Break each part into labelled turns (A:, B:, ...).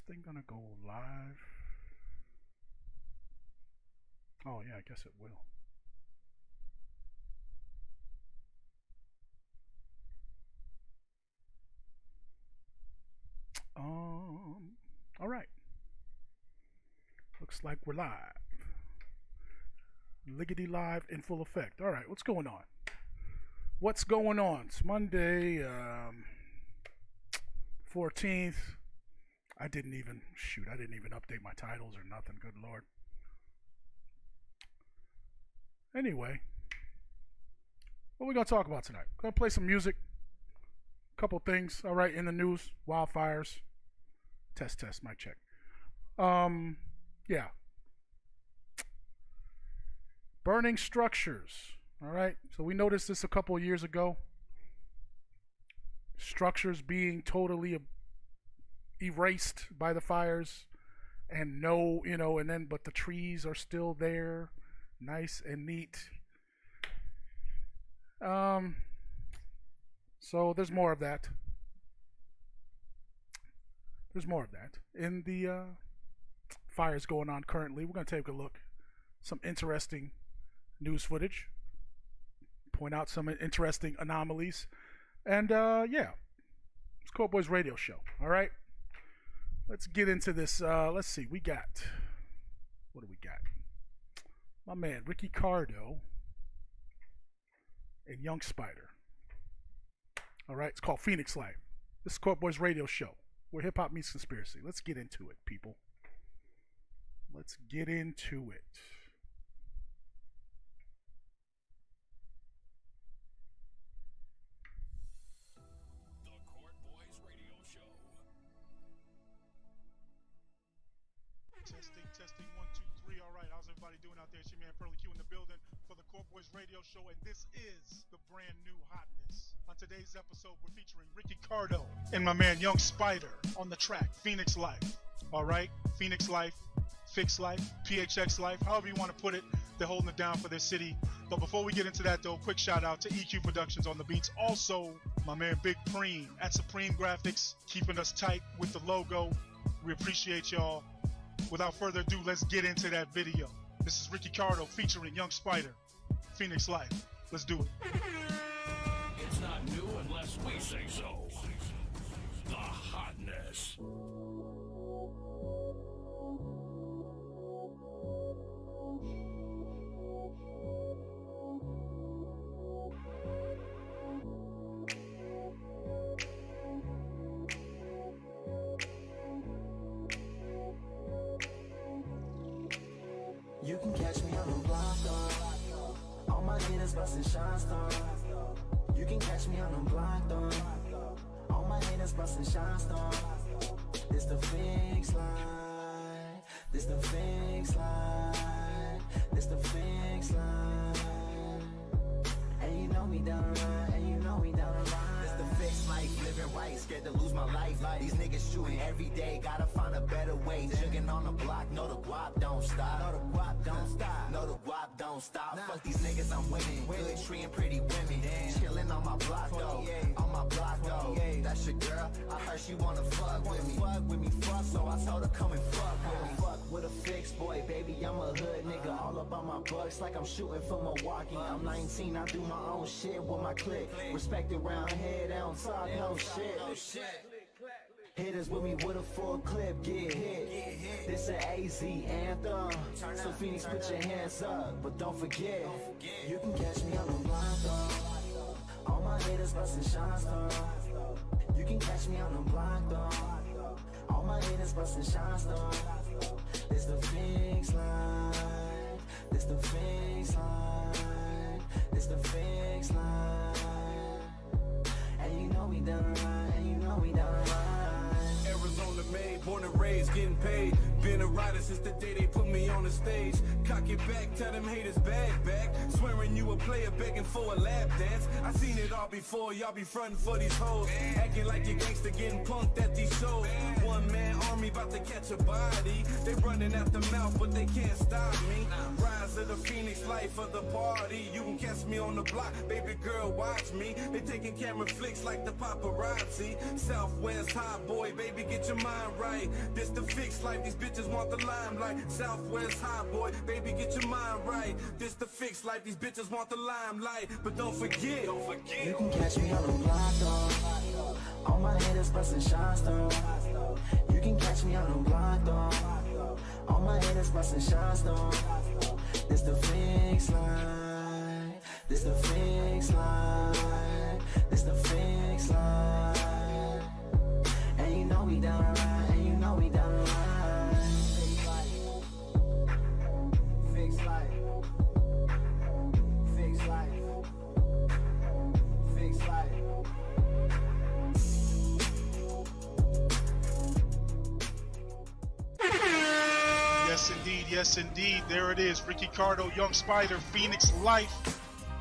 A: thing gonna go live? Oh yeah, I guess it will. All right. Looks like we're live. Liggity live in full effect. All right, what's going on? What's going on? It's Monday, 14th. I didn't even update my titles or nothing. Good Lord. Anyway, what are we going to talk about tonight? Going to play some music. Couple things. All right, in the news, wildfires. Test, mic check. Yeah. Burning structures. All right. So we noticed this a couple of years ago. Structures being totally erased by the fires, and but the trees are still there, nice and neat. So there's more of that. In the fires going on currently. We're going to take a look. Some interesting news footage. Point out some interesting anomalies. And yeah. It's Court Boys Radio Show. All right. Let's get into this. Let's see. What do we got? My man, Ricky Cardo and Young Spider. All right. It's called Phoenix Life. This is Court Boys Radio Show, where hip hop meets conspiracy. Let's get into it, people. Let's get into it.
B: The Court Boys Radio Show.
C: Testing, 1, 2, 3. All right, how's everybody doing out there? It's your man Pearly Q in the building for the Court Boys Radio Show, and this is the brand new hotness. On today's episode, we're featuring Ricky Cardo and my man Young Spider on the track Phoenix Life. All right, Phoenix Life, Fix Life, PHX Life, however you want to put it. They're holding it down for their city. But before we get into that, though, quick shout out to EQ Productions on the beats. Also, my man Big Preem at Supreme Graphics, keeping us tight with the logo. We appreciate y'all. Without further ado, let's get into that video. This is Ricky Cardo featuring Young Spider, Phoenix Life. Let's do it.
B: It's not new unless we say so. The hotness.
D: You can catch me on the block, though. All my haters bustin' shots, though. You can catch me on the block, though. All my haters bustin' shots, though. This the Fix Life. This the Fix Life. This the Fix Life. And you know me down the line. And you know me down the line. This the Fix Life. Living right. Scared to lose my life. These niggas shooting every day. Gotta find a better way. Jugging on the block. No, the guap don't stop. No, the guap don't stop. No, the guap don't stop. Nah. Fuck these niggas, I'm winning. Good tree and pretty women. Chillin' on my block, though. On my block, though. That's your girl. I heard she wanna fuck with me. Fuck, so I told her come and fuck with me. Fuck with a fix, boy, baby. I'm a hood nigga. All up on my bucks like I'm shooting for Milwaukee. I'm 19, I do my own shit with my clique. Respect around here, they don't talk no shit. Hitters with me with a full clip, get hit. This a AZ anthem. So Phoenix, put your hands up, but don't forget, you can catch me on the block, though. All my haters bustin' shots, though. You can catch me on the block, though. All my haters bustin' shots, though. This the Fix Life. This the Fix Life. This the Fix Life. And you know we down the line. And you know we down the line.
E: Arizona made, born and raised, getting paid. Been a rider since the day they put me on the stage. Cock it back, tell them haters back. Swearing you a player, begging for a lap dance. I seen it all before, y'all be frontin' for these hoes. Acting like you're gangster, getting punked at these shows. One man army me, about to catch a body. They running at the mouth, but they can't stop me. Rise of the Phoenix, life of the party. You can catch me on the block, baby girl, watch me. They taking camera flicks like the paparazzi. Southwest hot boy, baby, get your mind right. This the fixed life, these bitches want the limelight. Southwest hot boy, baby, get your mind right. This the fixed life, these bitches want the limelight. But don't forget,
D: You can catch me on the block, though. All my haters bustin' shots, though. You can catch me on the block, though. All my haters bustin' shots, though. This the fix line. This the fix line. This the fix line. And you know we down the line. And you know we down the line. Fix life. Fix life. Fix life.
C: Yes, indeed. Yes, indeed. There it is. Ricky Cardo, Young Spider, Phoenix Life,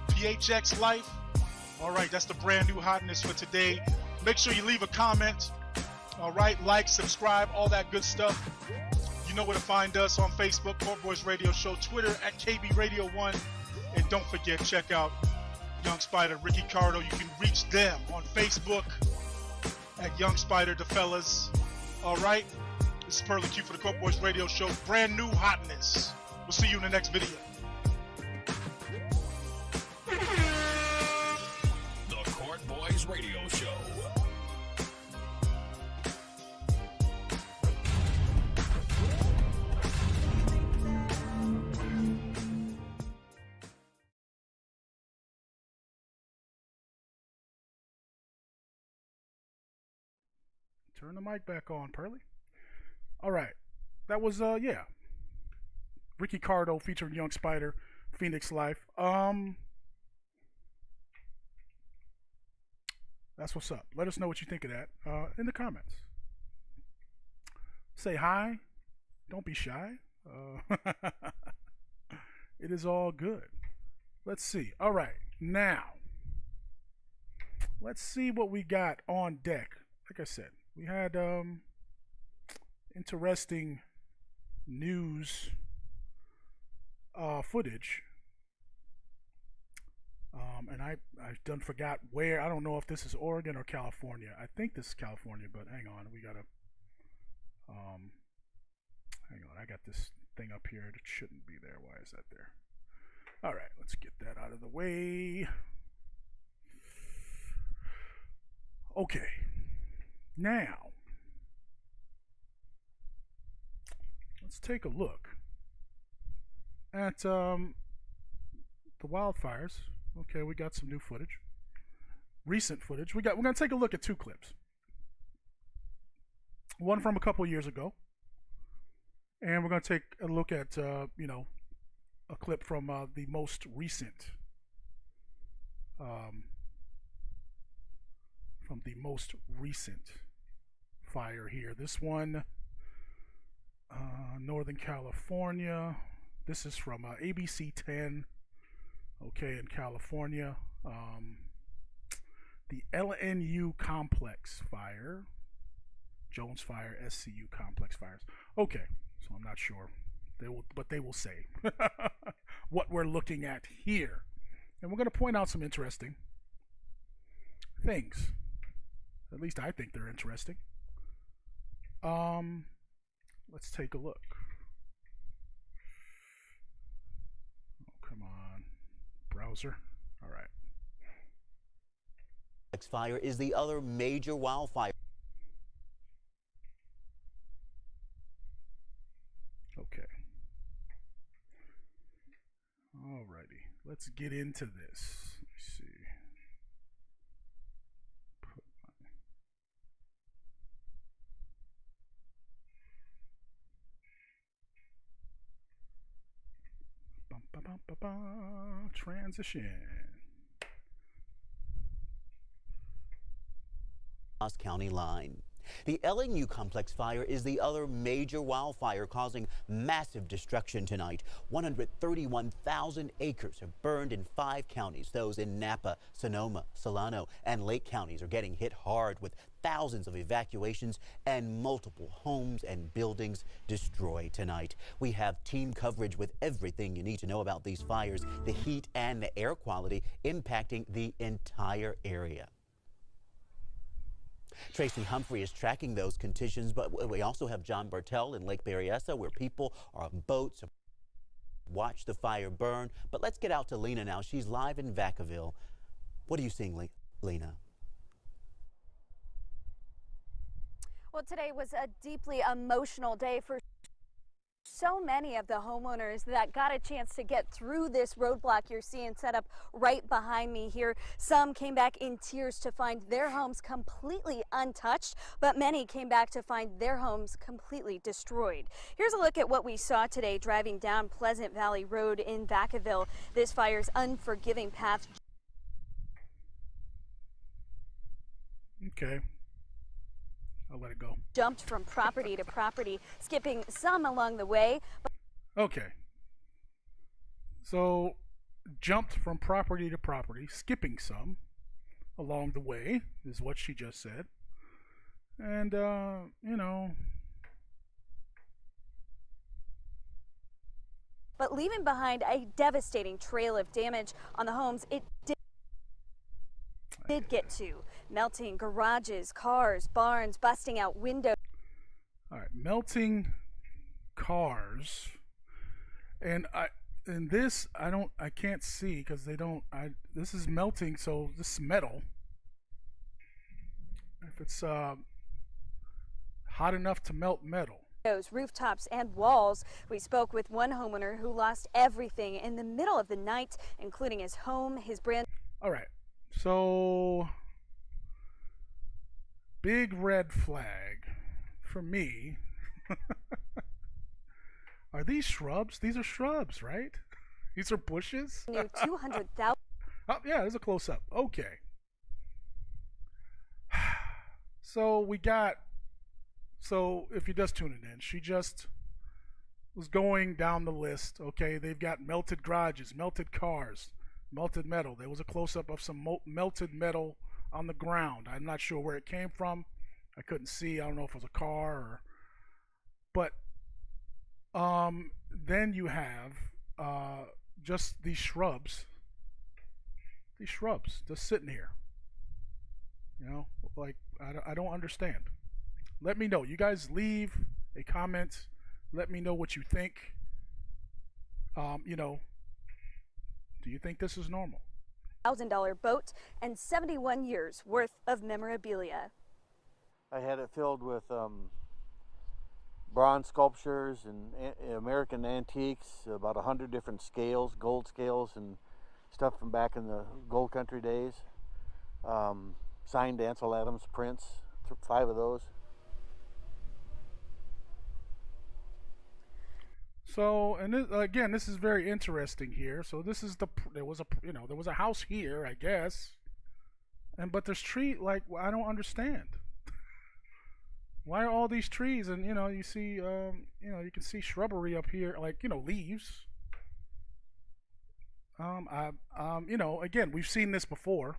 C: PHX Life. All right, that's the brand new hotness for today. Make sure you leave a comment. All right, like, subscribe, all that good stuff. You know where to find us on Facebook, Court Boys Radio Show, Twitter at KB Radio 1. And don't forget, check out Young Spider, Ricky Cardo. You can reach them on Facebook at Young Spider, the fellas. All right. This is Pearly Q for the Court Boys Radio Show. Brand new hotness. We'll see you in the next video.
B: The Court Boys Radio Show.
A: Turn the mic back on, Pearly. All right, that was Ricky Cardo featuring Young Spider, Phoenix Life. That's what's up. Let us know what you think of that in the comments. Say hi. Don't be shy. It is all good. Let's see. All right, now let's see what we got on deck. Like I said, we had interesting news footage, and I done forgot where. I don't know if this is Oregon or California. I think this is California, but hang on, we gotta hang on, I got this thing up here that shouldn't be there. Why is that there? All right, let's get that out of the way. Okay, now let's take a look at the wildfires. Okay, we got some new footage, recent footage. We're gonna take a look at two clips. One from a couple years ago, and we're gonna take a look at a clip from the most recent fire here. This one, Northern California. This is from ABC 10. Okay, in California, the LNU complex fire, Jones Fire, SCU complex fires. Okay, so I'm not sure but they will say what we're looking at here, and we're going to point out some interesting things. At least I think they're interesting. Let's take a look. Oh, come on, browser. All right.
F: Fire is the other major wildfire.
A: Okay. Alrighty. Let's get into this. Let me see. Transition.
F: County line. The LNU complex fire is the other major wildfire causing massive destruction tonight. 131,000 acres have burned in 5 counties. Those in Napa, Sonoma, Solano, and Lake counties are getting hit hard with thousands of evacuations and multiple homes and buildings destroyed tonight. We have team coverage with everything you need to know about these fires, the heat and the air quality impacting the entire area. Tracy Humphrey is tracking those conditions, but we also have John Bartel in Lake Berryessa, where people are on boats to watch the fire burn. But let's get out to Lena now. She's live in Vacaville. What are you seeing, Lena?
G: Well, today was a deeply emotional day for so many of the homeowners that got a chance to get through this roadblock you're seeing set up right behind me here. Some came back in tears to find their homes completely untouched, but many came back to find their homes completely destroyed. Here's a look at what we saw today driving down Pleasant Valley Road in Vacaville. This fire's unforgiving path.
A: Okay. I'll let it go.
G: Jumped from property to property, skipping some along the way.
A: Okay. So, jumped from property to property, skipping some along the way, is what she just said. And, you know.
G: But leaving behind a devastating trail of damage on the homes it did get to. Melting garages, cars, barns, busting out windows.
A: All right, melting cars, and I can't see because they don't. This is melting, so this is metal. If it's hot enough to melt metal.
G: Rooftops and walls. We spoke with one homeowner who lost everything in the middle of the night, including his home, his brand.
A: All right, so. Big red flag for me. Are these shrubs? These are shrubs, right? These are bushes?
G: Near 200,000.
A: Oh, yeah, there's a close-up. Okay. So if you're just tuning in, she just was going down the list. Okay, they've got melted garages, melted cars, melted metal. There was a close-up of some melted metal on the ground. I'm not sure where it came from. I couldn't see. I don't know if it was a car or, but then you have just these shrubs just sitting here. You know, like I don't understand. Let me know. You guys leave a comment. Let me know what you think. You know, do you think this is normal?
G: $1,000 boat and 71 years worth of memorabilia.
H: I had it filled with bronze sculptures and American antiques, about 100 different scales, gold scales and stuff from back in the gold country days. Signed Ansel Adams prints, 5 of those.
A: So, and again, this is very interesting here. So this is there was a house here, I guess, but there's I don't understand. Why are all these trees? And you see, you can see shrubbery up here, leaves. Again, we've seen this before.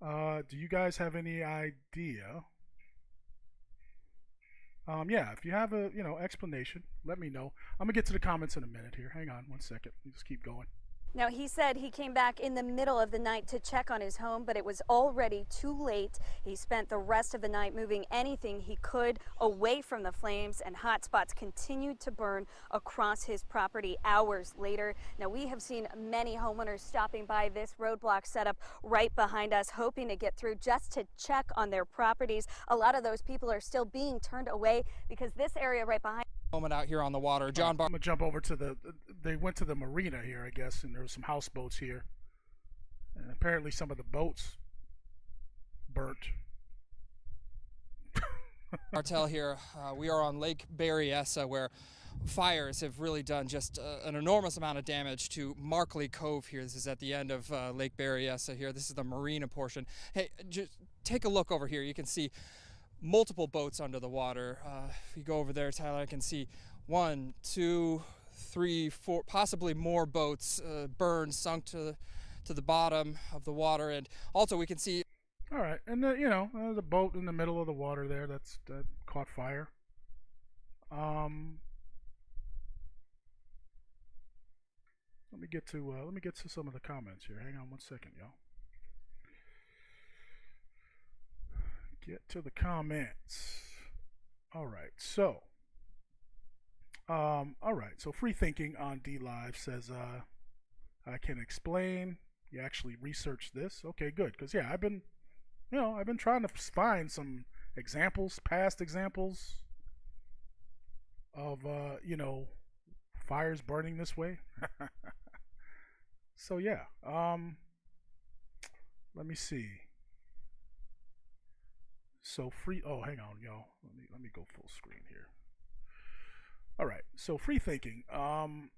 A: Do you guys have any idea? Yeah, if you have a explanation, let me know. I'm gonna get to the comments in a minute here. Hang on one second. Just keep going.
G: Now, he said he came back in the middle of the night to check on his home, but it was already too late. He spent the rest of the night moving anything he could away from the flames, and hot spots continued to burn across his property hours later. Now, we have seen many homeowners stopping by this roadblock set up right behind us, hoping to get through just to check on their properties. A lot of those people are still being turned away because this area right behind
I: moment out here on the water.
A: I'm gonna jump over to they went to the marina here, I guess, and there was some houseboats here, and apparently some of the boats burnt.
I: Martel here. We are on Lake Berryessa, where fires have really done just an enormous amount of damage to Markley Cove here. This is at the end of Lake Berryessa here. This is the marina portion. Hey, just take a look over here. You can see multiple boats under the water. If you go over there, Tyler, I can see 1, 2, 3, 4, possibly more boats burned, sunk to the bottom of the water. And also we can see.
A: All right, and you know, there's a boat in the middle of the water there that caught fire. Let me get to some of the comments here. Hang on one second, y'all. Get to the comments. All right, so Free Thinking on D Live says, I can explain. You actually researched this. Okay, good, because yeah, I've been trying to find some examples, past examples of fires burning this way. So yeah, let me see. So hang on, y'all. Let me go full screen here. All right, so Free Thinking on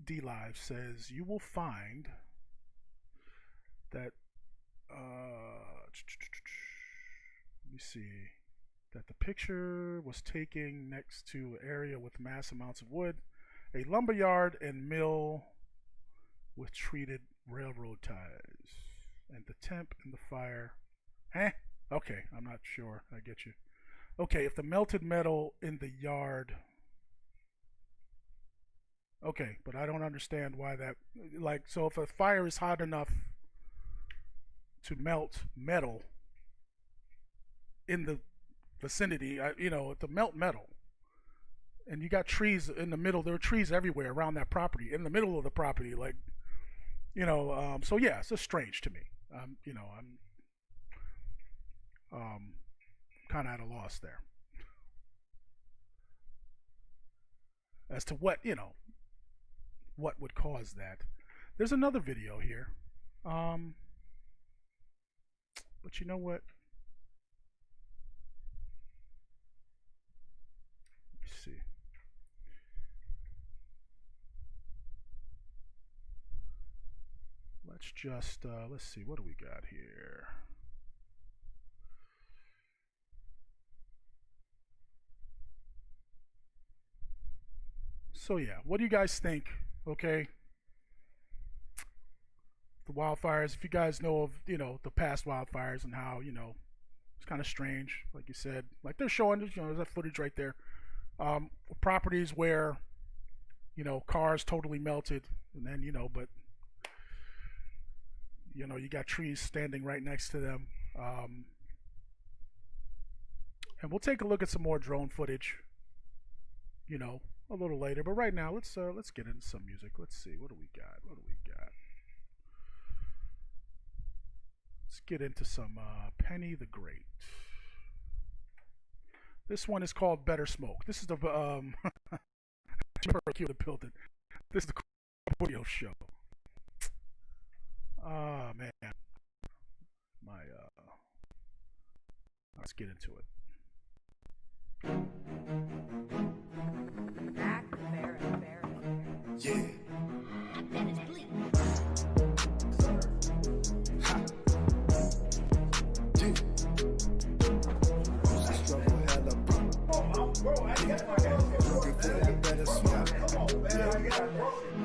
A: D Live says you will find that let me see, that the picture was taken next to an area with mass amounts of wood, a lumberyard and mill with treated railroad ties, and the temp in the fire. Okay, I'm not sure. I get you. Okay, if the melted metal in the yard. Okay, but I don't understand why that. Like, so if a fire is hot enough to melt metal in the vicinity, to melt metal, and you got trees in the middle. There are trees everywhere around that property, in the middle of the property, like, so yeah, it's just strange to me. I'm kind of at a loss there as to what would cause that. There's another video here, but you know what? Let me see. Let's see, what do we got here? So yeah, what do you guys think? Okay, the wildfires. If you guys know of, the past wildfires and how, it's kind of strange, like you said, like they're showing, there's that footage right there. Properties where, cars totally melted, and then, but you got trees standing right next to them. And we'll take a look at some more drone footage, a little later. But right now, let's get into some music. Let's see, what do we got? Let's get into some Penny the Great. This one is called Better Smoke. This is the Jericho the building. This is the audio show. Oh man, let's get into it.
D: Yeah.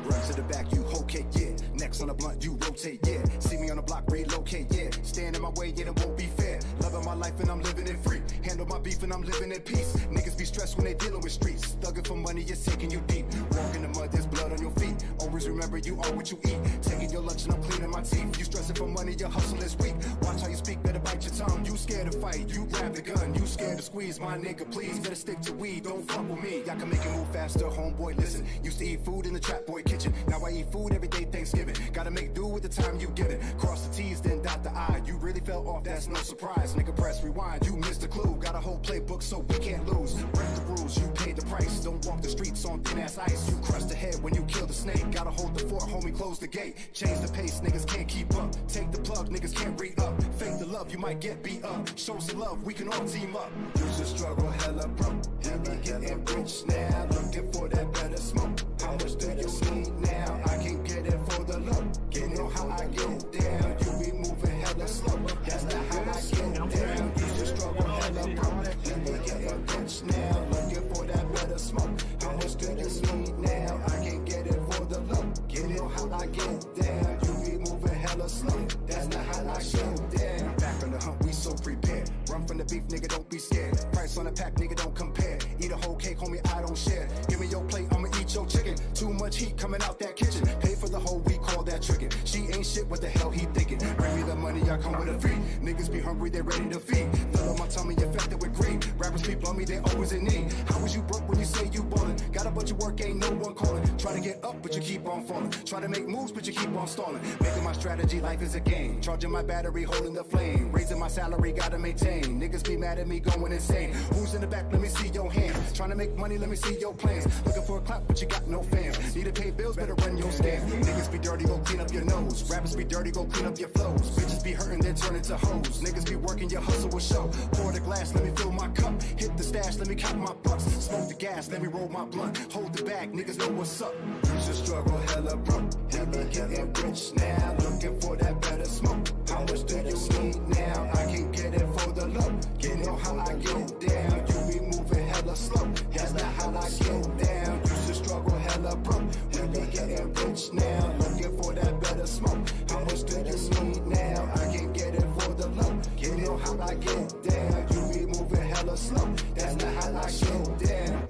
D: Run to the back, you whole cake, yeah. Next on the blunt, you rotate, yeah. See me on the block, relocate, yeah. Stand in my way, yeah, it won't be fair. Loving my life and I'm living it free. Handle my beef and I'm living in peace. Niggas be stressed when they dealing with streets. Thugging for money, it's taking you deep. Walk in the mud, there's blood on your feet. Always remember you are what you eat. Taking your lunch and I'm cleaning my teeth. You stressing for money, your hustle is weak. Watch how you speak, better bite your tongue. You scared to fight, you grab the gun. You scared to squeeze, my nigga, please. Better stick to weed, don't fuck with me. I can make it move faster, homeboy, listen. Used to eat food in the trap boy kitchen. Now I eat food every day, Thanksgiving. Gotta make do with the time you given. Cross the T's, then dot the I. You really fell off, that's no surprise. Nigga, press rewind, you missed the clue. Got a whole playbook, so we can't lose. Break the rules, you paid the price. Don't walk the streets on thin ass ice. You crushed the head when you killed the snake. Gotta hold the fort, homie, close the gate. Change the pace, niggas can't keep up. Take the plug, niggas can't re-up. Fake the love, you might get beat up. Show some love, we can all team up. Used to struggle, hella broke. Hella getting rich now. Looking for that better smoke. How much do you need now? I can get it for the low. You know how I get down. You be be moving hella slow. That's not how I get down. Used to struggle hella broke. Let me get a bitch now. Looking for that better smoke. How much do you need now? I can get it for the low. Get it how I get down. You be moving hella slow. That's not how I get down. Back on the hunt, we so prepared. Run from the beef, nigga, don't be scared. Price on a pack, nigga, don't compare. Eat a whole cake, homie, I don't share. Give me your plate, I'ma eat your chicken. Too much heat coming out that kitchen. Pay for the whole week, call that trickin'. She ain't shit, what the hell he thinking? Bring me the money, I come with a fee. Niggas be hungry, they ready to feed. Fill up my tummy, infected with greed. Rappers be bummy, they always in need. How was you broke when you say you ballin'? Got a bunch of work, ain't no one calling. Try to get up, but you keep on falling. Try to make moves, but you keep on stalling. Making my strategy, life is a game. Charging my battery, holding the flame. Raising my salary, gotta maintain. Niggas be mad at me, going insane. Who's in the back? Let me see your hands. Trying to make money, let me see your plans. Looking for a clap, but you got no fans. Need to pay bills, better run your scam. Niggas be dirty, go clean up your nose. Rappers be dirty, go clean up your flows. Bitches be hurting, then turn into hoes. Niggas be working, your hustle will show. Pour the glass, let me fill my cup. Hit the stash, let me count my bucks. Smoke the gas, let me roll my blunt. Hold the bag, niggas know what's up. Used to struggle, hella broke. Hella getting rich now. Looking for that better smoke. How much do you need now? I can get it for the low. You know how I get down. You be moving hella slow. That's not how I get down. Used to struggle, hella broke. We be getting rich now. Looking for that better smoke. How much do you need now? I can get it for the low. You know how I get down. You be moving hella slow. That's not how I get down.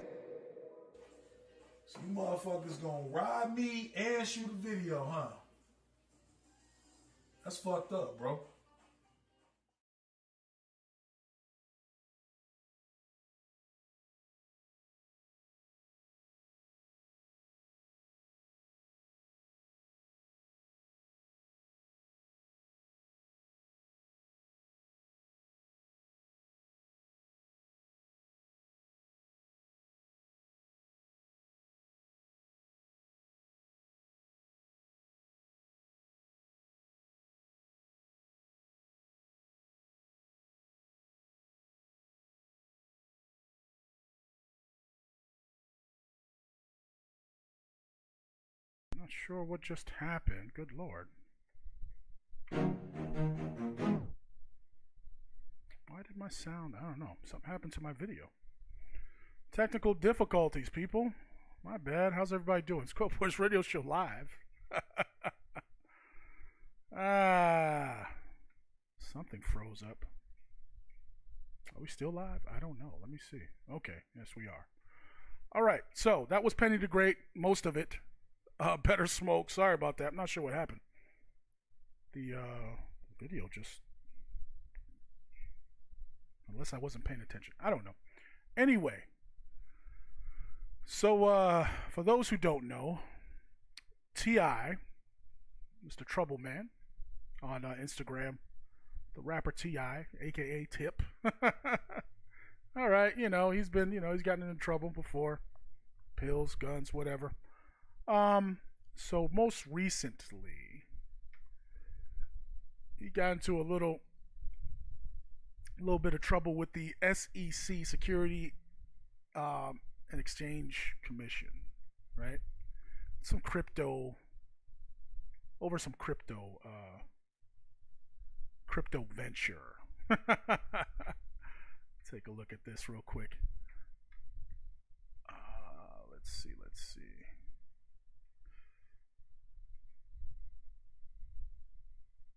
A: So you motherfuckers gonna ride me and shoot a video, huh? That's fucked up, bro. Not sure what just happened. Good lord. Why did my sound? I don't know. Something happened to my video. Technical difficulties, people. My bad. How's everybody doing? Scope Wars Radio Show live. Something froze up. Are we still live? I don't know. Let me see. Okay. Yes, we are. All right. So that was Penny the Great. Most of it. Better Smoke. Sorry about that. I'm not sure what happened. The video just... Unless I wasn't paying attention. I don't know. Anyway. So, for those who don't know, T.I., Mr. Troubleman, on Instagram, the rapper T.I., a.k.a. Tip. All right, he's been, he's gotten into trouble before. Pills, guns, whatever. So most recently, he got into a little bit of trouble with the SEC, Security and Exchange Commission, right? Over some crypto venture. Take a look at this real quick. Let's see.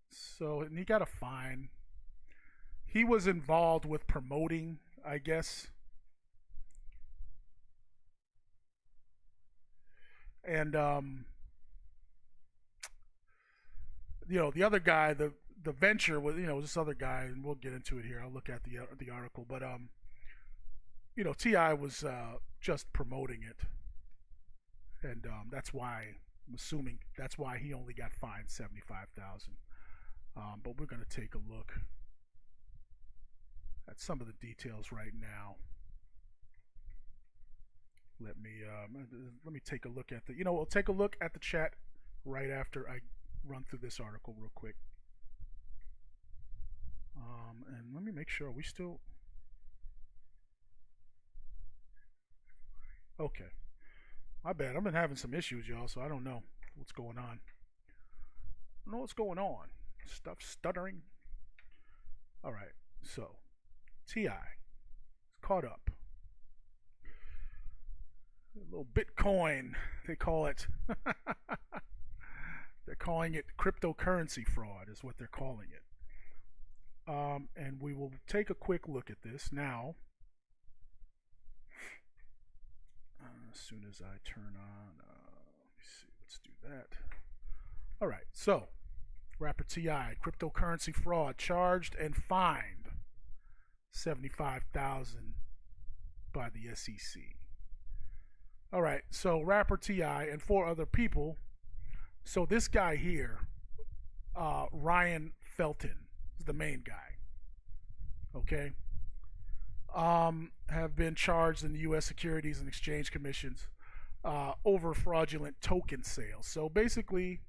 A: So, and he got a fine. He was involved with promoting, I guess. And, the other guy, the venture was, this other guy, and we'll get into it here. I'll look at the article. But, T.I. was just promoting it. And that's why, I'm assuming, that's why he only got fined $75,000. But we're going to take a look at some of the details right now. Let me take a look at we'll take a look at the chat right after I run through this article real quick. And let me make sure we still... Okay. My bad. I've been having some issues, y'all, so I don't know what's going on. I don't know what's going on. Stuff stuttering. All right, so Ti is caught up. A little Bitcoin, they call it. They're calling it cryptocurrency fraud, is what they're calling it. And we will take a quick look at this now. As soon as I turn on, let me see, let's do that. All right, so rapper T.I., cryptocurrency fraud, charged and fined $75,000 by the SEC. All right, so rapper T.I. and 4 other people. So this guy here, Ryan Felton, is the main guy. Okay, have been charged in the U.S. Securities and Exchange Commissions over fraudulent token sales. So basically,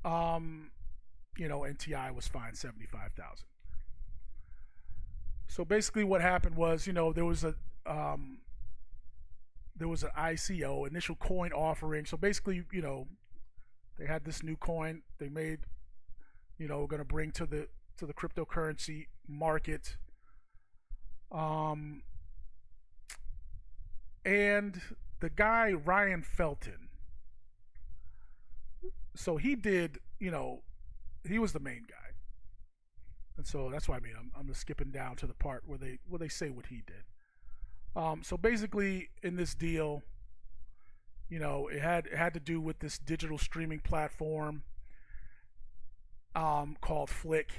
A: NTI was fined $75,000. So basically, what happened was, there was an ICO, initial coin offering. So basically, they had this new coin they made, going to bring to the cryptocurrency market. And the guy Ryan Felton, so he did, he was the main guy. And so that's what I mean. I'm just skipping down to the part where they say what he did. So basically, in this deal, it had to do with this digital streaming platform called Flick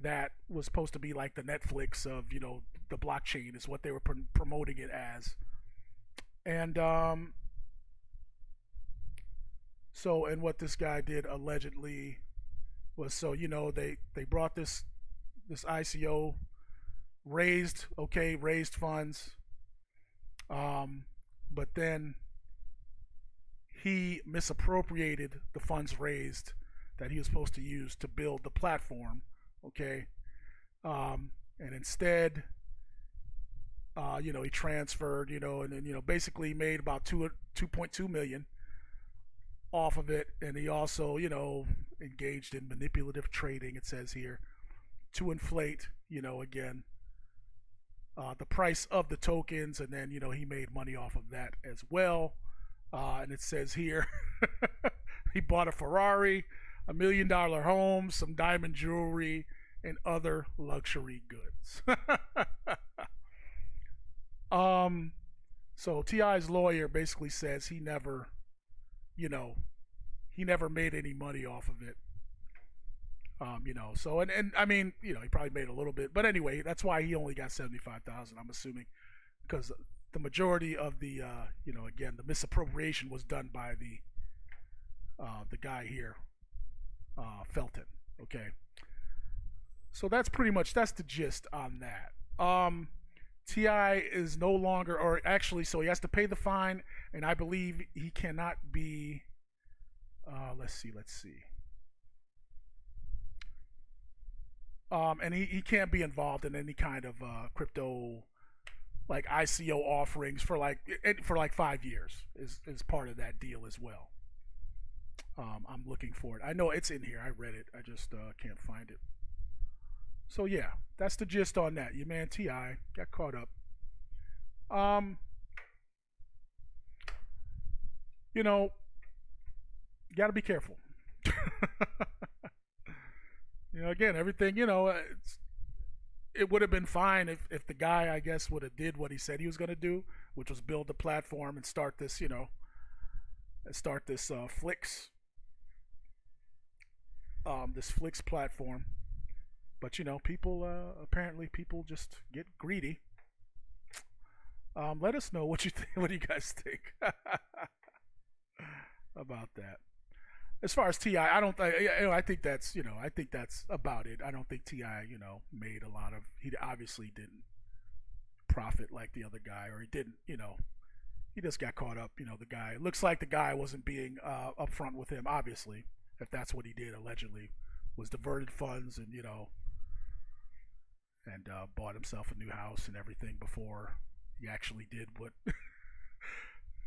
A: that was supposed to be like the Netflix of the blockchain, is what they were promoting it as. And and what this guy did allegedly was, they brought this ICO, raised funds, but then he misappropriated the funds raised that he was supposed to use to build the platform, and instead, he transferred, and then, basically made about 2.2 million off of it, and he also, engaged in manipulative trading, it says here, to inflate, again, the price of the tokens, and then, he made money off of that as well. And it says here, he bought a Ferrari, $1 million home, some diamond jewelry, and other luxury goods. So T.I.'s lawyer basically says he never made any money off of it. So and I mean, he probably made a little bit, but anyway, that's why he only got $75,000, I'm assuming, because the majority of the again, the misappropriation was done by the guy here, Felton. Okay, so that's the gist on that. T.I. is no longer, or actually, so he has to pay the fine, and I believe he cannot be. Let's see. And he can't be involved in any kind of crypto, like ICO offerings for like 5 years is part of that deal as well. I'm looking for it. I know it's in here. I read it. I just can't find it. So yeah, that's the gist on that. Your man T.I. got caught up. You got to be careful. Again, everything, it would have been fine if the guy, I guess, would have did what he said he was going to do, which was build the platform and start this, Flix, this Flix platform. But people, apparently people just get greedy. Let us know what you think. What do you guys think about that? As far as T.I., I think that's, I think that's about it. I don't think T.I., made a lot of, he obviously didn't profit like the other guy, or he didn't, he just got caught up, the guy. It looks like the guy wasn't being upfront with him, obviously, if that's what he did, allegedly, was diverted funds and, and bought himself a new house and everything before he actually did what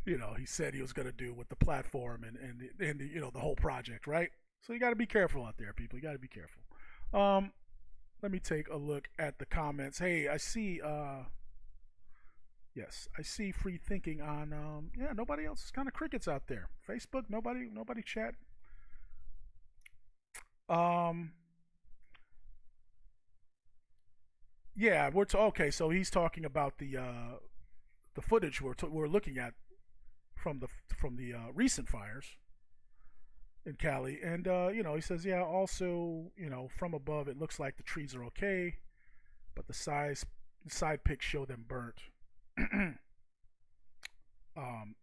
A: he said he was going to do with the platform and the whole project, right? So you got to be careful out there, people. You got to be careful. Let me take a look at the comments. Hey, I see. Yes, I see free thinking on. Yeah, nobody else. It's kind of crickets out there. Facebook, nobody chat. Yeah, okay. So he's talking about the footage we're looking at from the recent fires in Cali, and he says, yeah, also, from above it looks like the trees are okay, but the side pics show them burnt.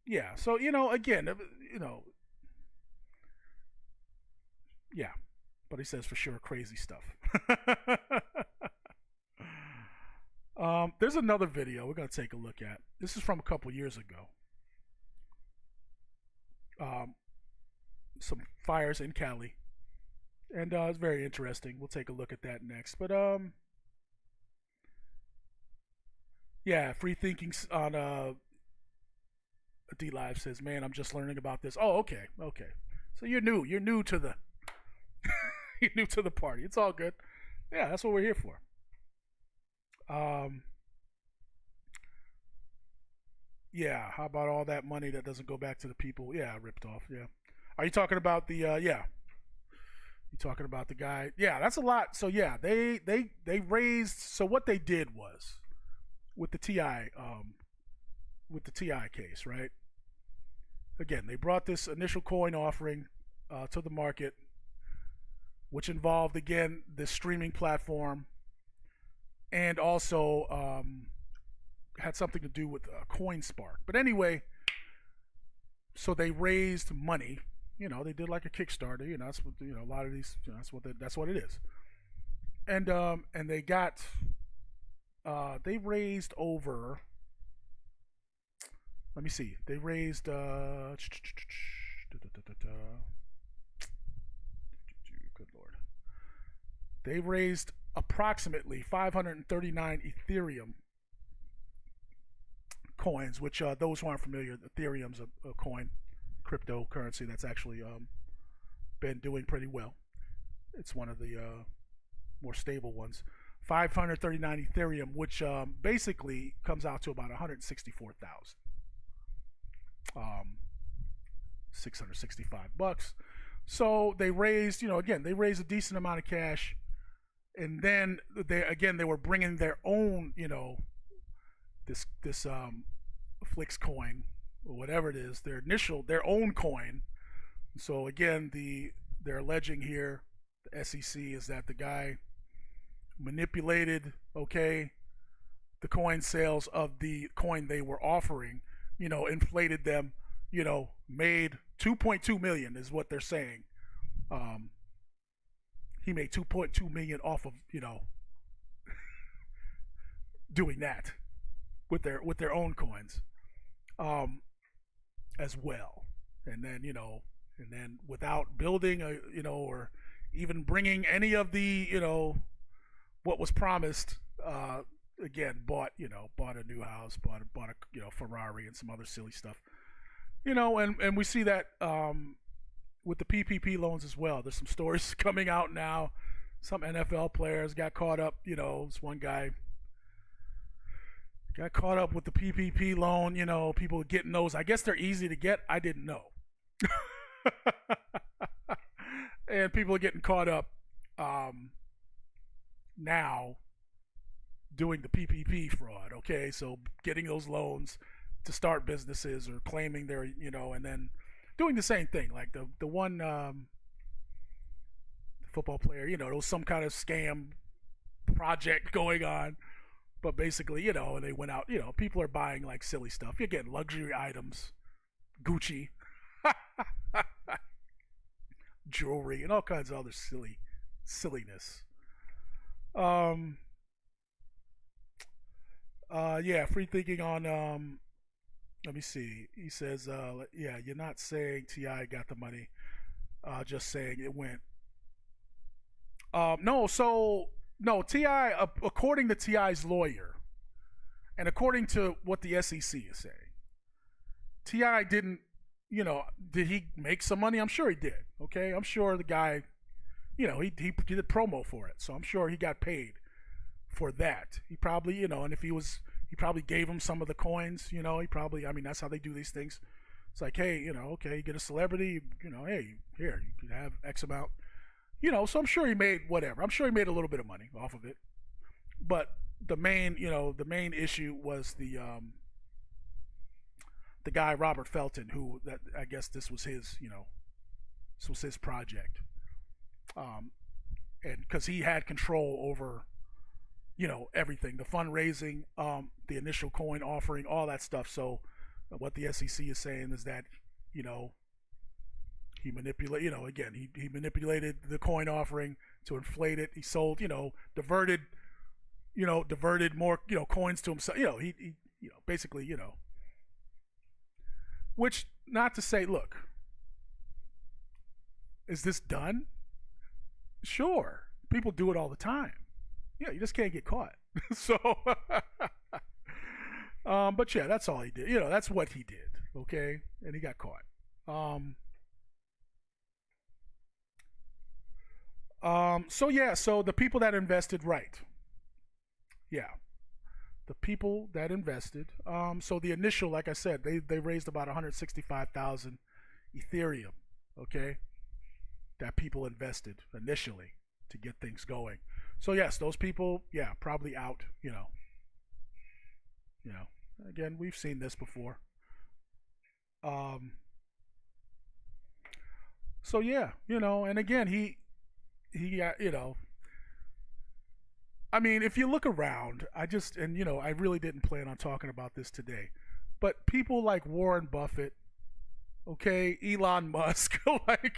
A: Yeah, so again, yeah, but he says for sure crazy stuff. There's another video we're gonna take a look at. This is from a couple years ago. Some fires in Cali, and it's very interesting. We'll take a look at that next. But yeah, free thinking on D Live says, "Man, I'm just learning about this." Oh, okay. So you're new to the you're new to the party. It's all good. Yeah, that's what we're here for. Yeah, how about all that money that doesn't go back to the people? Yeah, ripped off. Yeah. Are you talking about the yeah? You talking about the guy? Yeah, that's a lot. So yeah, they raised. So what they did was with the TI case, right? Again, they brought this initial coin offering to the market, which involved again the streaming platform, and also had something to do with CoinSpark. But anyway, so they raised money. They did like a Kickstarter. That's what a lot of these. That's what it is. And they got they raised over. Let me see. They raised good Lord. They raised approximately 539 Ethereum coins, which those who aren't familiar, Ethereum's a coin, cryptocurrency that's actually been doing pretty well. It's one of the more stable ones. 539 Ethereum, which basically comes out to about 164,000. $665. So they raised, they raised a decent amount of cash, and then they were bringing their own, this Flix coin or whatever it is, their own coin. So again, they're alleging here, the SEC, is that the guy manipulated, the coin sales of the coin they were offering, inflated them, made 2.2 million is what they're saying. He made 2.2 million off of, doing that with their own coins, as well. And then, without building or even bringing any of the, what was promised, again, bought a new house, bought a Ferrari and some other silly stuff, and we see that with the PPP loans as well. There's some stories coming out now. Some NFL players got caught up. This one guy got caught up with the PPP loan. People getting those. I guess they're easy to get. I didn't know. And people are getting caught up now doing the PPP fraud. So getting those loans to start businesses or claiming they're, and then doing the same thing. Like the one football player, there was some kind of scam project going on. But basically, and they went out, people are buying like silly stuff. You're getting luxury items, Gucci, jewelry, and all kinds of other silliness. Yeah, free thinking on, let me see. He says, yeah, you're not saying T.I. got the money, just saying it went. No, T.I., according to T.I.'s lawyer, and according to what the SEC is saying, T.I. didn't you know, did he make some money? I'm sure he did. Okay, I'm sure the guy, you know, he did promo for it, so I'm sure he got paid for that. He probably, you know, and if he probably gave him some of the coins. You know, he probably, I mean, that's how they do these things. It's like, hey, you know, okay, you get a celebrity, you know, hey, here, you can have X amount. You know, so I'm sure he made whatever. I'm sure he made a little bit of money off of it. But the main issue was the guy Robert Felton, who that I guess this was his project, and because he had control over, you know, everything, the fundraising, the initial coin offering, all that stuff. So what the SEC is saying is that, you know, he manipulated, you know, again, he manipulated the coin offering to inflate it. He sold, you know, diverted more, you know, coins to himself. You know, he you know, basically, you know, which, not to say, look, is this done? Sure. People do it all the time. Yeah, you just can't get caught. So, but yeah, that's all he did. You know, that's what he did. Okay, and he got caught. So the people that invested, right? Yeah, the people that invested. So the initial, like I said, they raised about 165,000 Ethereum. Okay, that people invested initially to get things going. So yes, those people, yeah, probably out. You know, again, we've seen this before. So yeah, you know, and again, he got, you know, I mean, if you look around, you know, I really didn't plan on talking about this today, but people like Warren Buffett, okay, Elon Musk, like,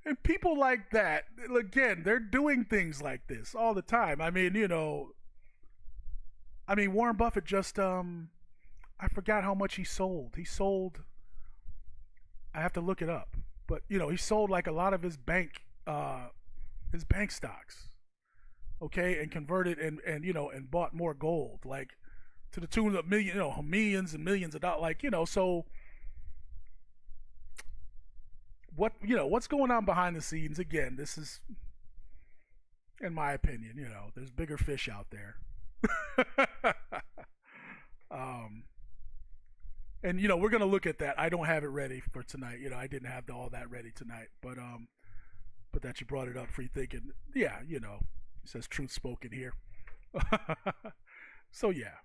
A: and people like that, again, they're doing things like this all the time. I mean, you know, Warren Buffett just, I forgot how much he sold. I have to look it up, but you know, he sold like a lot of his bank stocks, okay, and converted and you know, and bought more gold, like to the tune of millions and millions of dollars, like, you know. So what's going on behind the scenes? Again, this is, in my opinion, you know, there's bigger fish out there. And you know, we're gonna look at that. I don't have it ready for tonight. You know, I didn't have all that ready tonight, but that you brought it up, free thinking. Yeah, you know, it says truth spoken here. So yeah,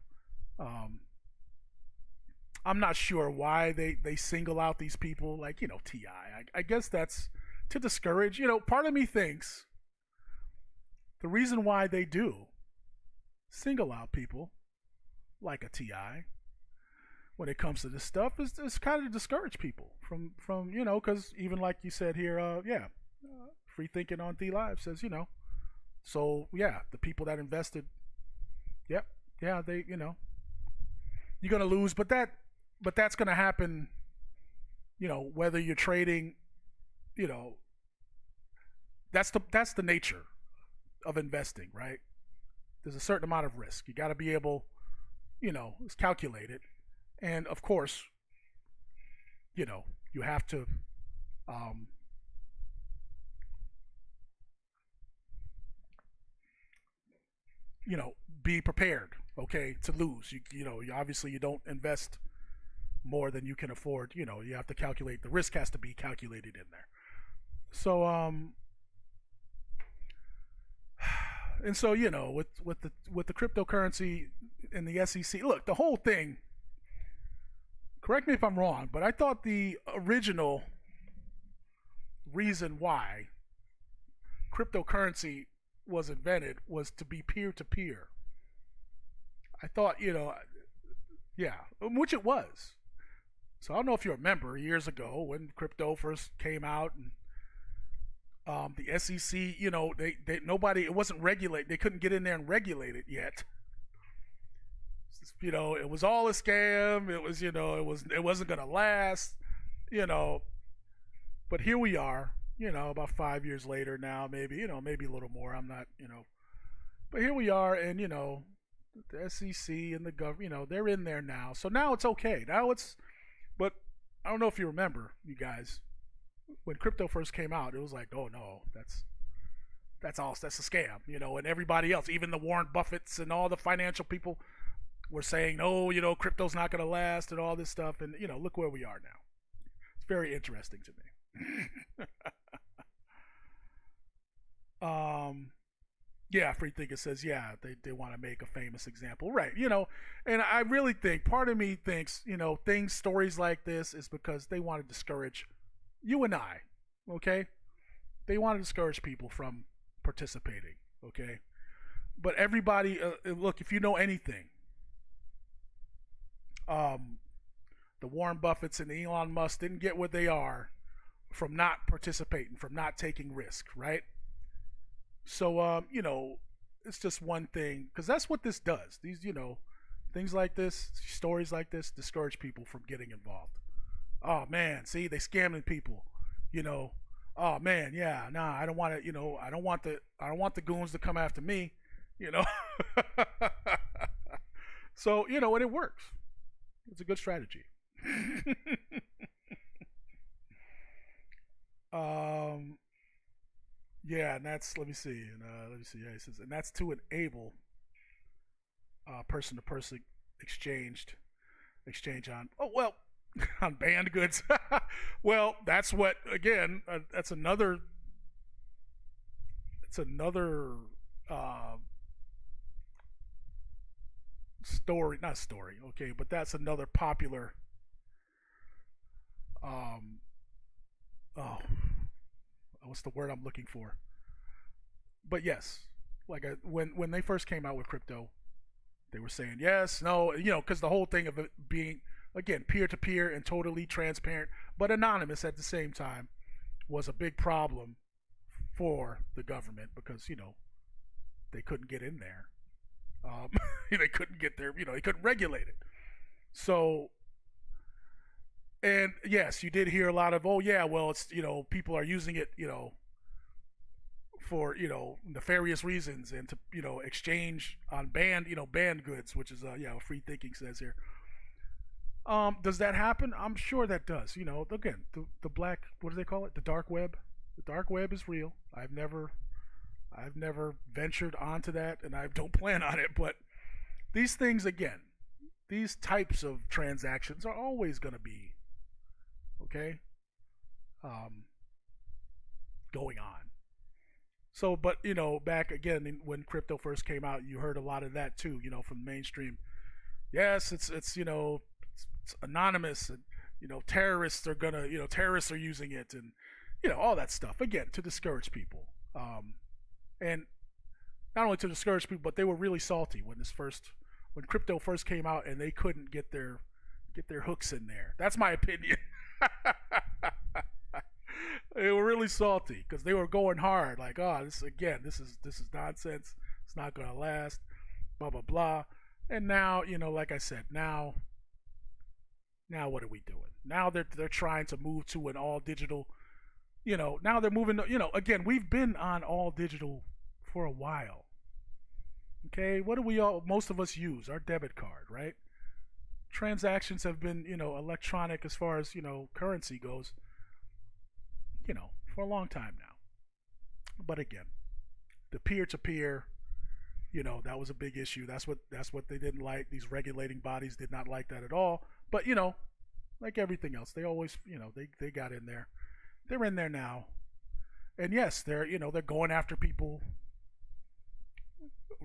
A: I'm not sure why they single out these people, like, you know, T.I. I guess that's to discourage. You know, part of me thinks the reason why they do single out people like a T.I. when it comes to this stuff is kind of to discourage people from you know, because even like you said here, free thinking on D Live says, you know, so yeah, the people that invested, yep, yeah, they, you know, you're gonna lose, but that's gonna happen, you know, whether you're trading, you know, that's the nature of investing, right? There's a certain amount of risk. You got to be able, you know, it's calculated. And of course, you know, you have to, you know, be prepared, okay, to lose. You know, obviously you don't invest more than you can afford. You know, you have to calculate. The risk has to be calculated in there. So, and so, you know, with the cryptocurrency and the SEC, look, the whole thing. Correct me if I'm wrong, but I thought the original reason why cryptocurrency was invented was to be peer-to-peer. I thought, you know, yeah, which it was. So I don't know if you remember years ago when crypto first came out, and the SEC, you know, they nobody, it wasn't regulated. They couldn't get in there and regulate it yet. You know, it was all a scam. It was, you know, it wasn't gonna last, you know. But here we are, you know, about 5 years later now, maybe, you know, maybe a little more. I'm not, you know, but here we are, and you know, the SEC and the government, you know, they're in there now. So now it's okay. Now it's, but I don't know if you remember, you guys, when crypto first came out, it was like, oh no, that's a scam, and everybody else, even the Warren Buffetts and all the financial people were saying, oh, crypto's not going to last and all this stuff. And, look where we are now. It's very interesting to me. Yeah, Free Thinker says, yeah, they want to make a famous example. Right, and I really think, part of me thinks, stories like this is because they want to discourage you and I, okay? They want to discourage people from participating, okay? But everybody, look, if you know anything, the Warren Buffetts and the Elon Musk didn't get what they are from not participating, from not taking risk, right? So, it's just one thing, because that's what this does. These, things like this, stories like this, discourage people from getting involved. Oh man, see, they scamming people, Oh man, yeah, nah, I don't want to, I don't want the goons to come after me, So, and it works. It's a good strategy. Yeah, and that's, let me see. Yeah, it says, and that's to enable person-to-person exchange on, on banned goods. Well, that's what, again, that's another not story, okay, but that's another popular what's the word I'm looking for? But yes, like when they first came out with crypto, they were saying yes, no, because the whole thing of it being, again, peer-to-peer and totally transparent, but anonymous at the same time, was a big problem for the government because, they couldn't get in there. They couldn't get there, they couldn't regulate it. So, and yes, you did hear a lot of, oh yeah, well, it's, people are using it, for, nefarious reasons and to, exchange on banned goods, which is, what Free Thinking says here. Does that happen? I'm sure that does. Again, the black, what do they call it? The dark web. The dark web is real. I've never ventured onto that, and I don't plan on it. But these things, again, these types of transactions are always going to be, okay, going on. So, but, back again when crypto first came out, you heard a lot of that too, from mainstream. Yes, it's anonymous, and, terrorists are gonna, terrorists are using it, and, all that stuff, again, to discourage people. And not only to discourage people, but they were really salty when crypto first came out and they couldn't get their hooks in there. That's my opinion. They were really salty because they were going hard, like, oh, this is nonsense. It's not gonna last. Blah blah blah. And now, like I said, now what are we doing? Now they're trying to move to an all digital. Now they're moving. Again, we've been on all digital for a while. Okay, what do most of us use? Our debit card, right? Transactions have been, electronic as far as, currency goes, for a long time now. But again, the peer-to-peer, that was a big issue. That's what they didn't like. These regulating bodies did not like that at all. But, like everything else, they always, they got in there. They're in there now. And yes, they're going after people,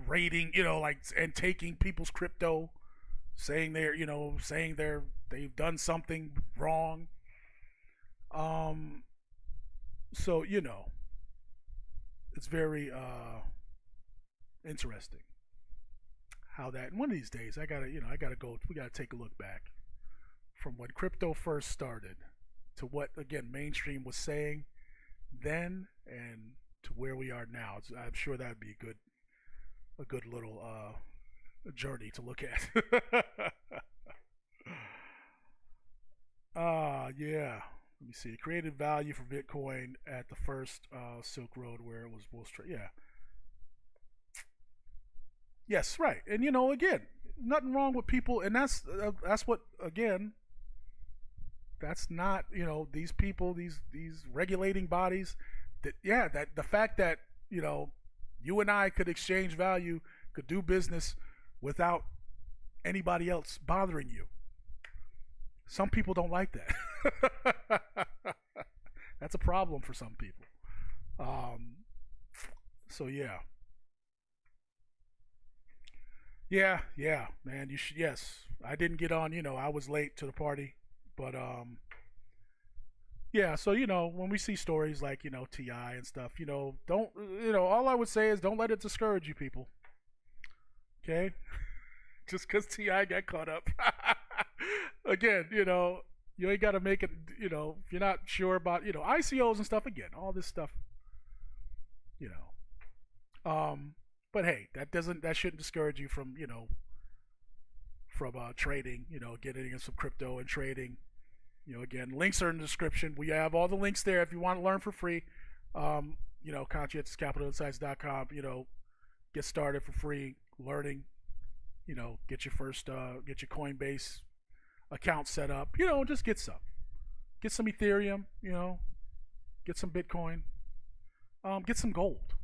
A: raiding, and taking people's crypto, saying they've done something wrong. So, it's very interesting how that, and one of these days we gotta take a look back from when crypto first started to what, again, mainstream was saying then and to where we are now. I'm sure that would be a good little journey to look at. Yeah. Let me see. It created value for Bitcoin at the first Silk Road where it was most yeah. Yes, right. And again, nothing wrong with people, and that's what, again, That's not, these people, these regulating bodies. That the fact that you and I could exchange value, could do business without anybody else bothering you. Some people don't like that. That's a problem for some people. So yeah, man. Yes, I didn't get on. I was late to the party, but yeah. So when we see stories like T.I. and stuff, don't all I would say is don't let it discourage you, people. Okay, just because T.I. got caught up. Again, you ain't got to make it. If you're not sure about ICOs and stuff. Again, all this stuff. But hey, that shouldn't discourage you from trading, getting in some crypto and trading. Again, links are in the description. We have all the links there if you want to learn for free. ConscientiousCapitalInsights.com. Get started for free learning. Get your Coinbase account set up. Just get some Ethereum. Get some Bitcoin. Get some gold.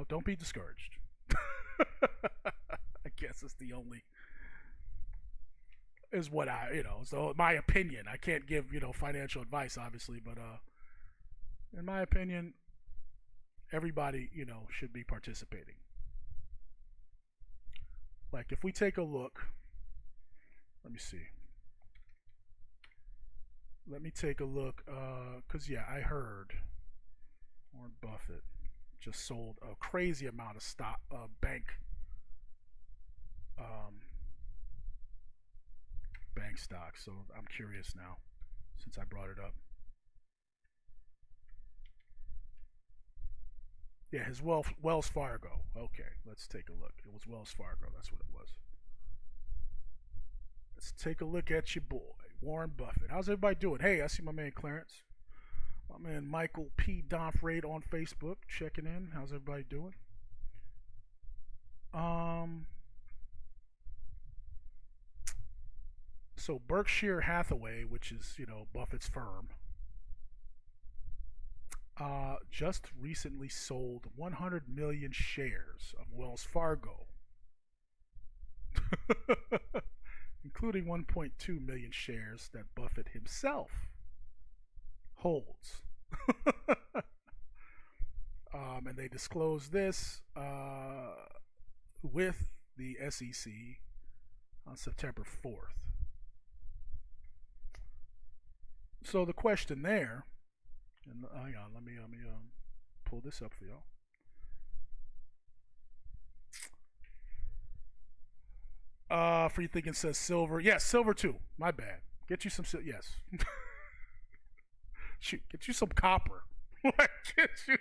A: Don't be discouraged. I guess it's the only is what so my opinion. I can't give, financial advice obviously, but in my opinion, everybody, should be participating. Like if we take a look, let me see. Let me take a look, cause I heard Warren Buffett just sold a crazy amount of stock, bank stocks. So I'm curious now, since I brought it up. Yeah, his Wells Fargo. Okay, let's take a look. It was Wells Fargo. That's what it was. Let's take a look at your boy, Warren Buffett. How's everybody doing? Hey, I see my man Clarence. My man Michael P. Donfrade on Facebook checking in. How's everybody doing? So Berkshire Hathaway, which is, Buffett's firm, just recently sold 100 million shares of Wells Fargo, including 1.2 million shares that Buffett himself holds. And they disclosed this with the SEC on September 4th. So the question there, and hang on, let me pull this up for y'all. For you thinking it says silver. Yes, silver too. My bad. Get you some yes. Shoot, get you some copper. Get you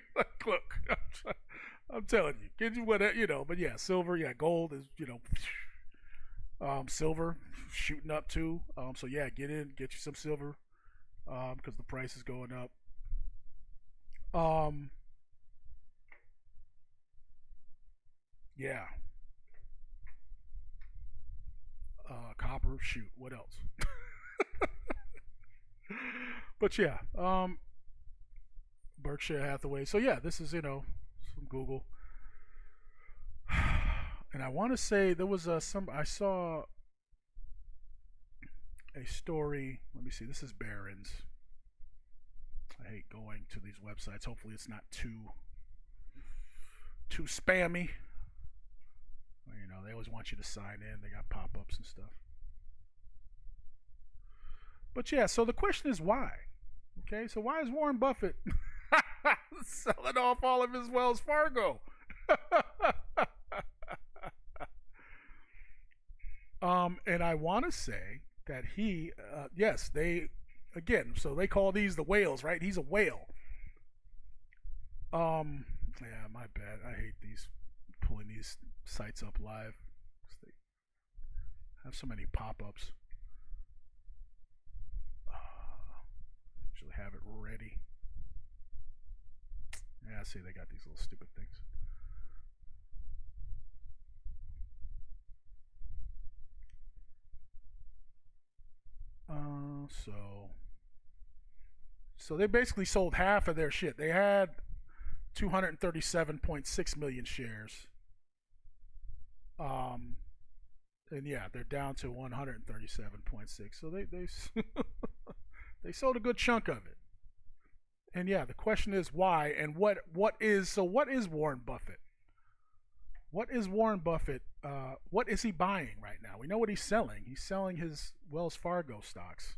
A: look. I'm telling you, get you whatever, but yeah, silver, yeah, gold is, silver shooting up too. So yeah, get you some silver, because the price is going up. Yeah. Copper, shoot, what else? But yeah, Berkshire Hathaway. So yeah, this is, some Google. And I want to say there was I saw a story. Let me see. This is Barron's. I hate going to these websites. Hopefully it's not too spammy. They always want you to sign in. They got pop-ups and stuff. But yeah, so the question is why? Okay, so why is Warren Buffett selling off all of his Wells Fargo? And I want to say that he, yes, so they call these the whales, right? He's a whale. Yeah, my bad. I hate pulling these sites up live. They have so many pop-ups. Usually have it ready. Yeah, I see they got these little stupid things. So they basically sold half of their shit. They had 237.6 million shares. And yeah, they're down to 137.6. So they they sold a good chunk of it. And yeah, the question is why and what is Warren Buffett? What is Warren Buffett? What is he buying right now? We know what he's selling. He's selling his Wells Fargo stocks.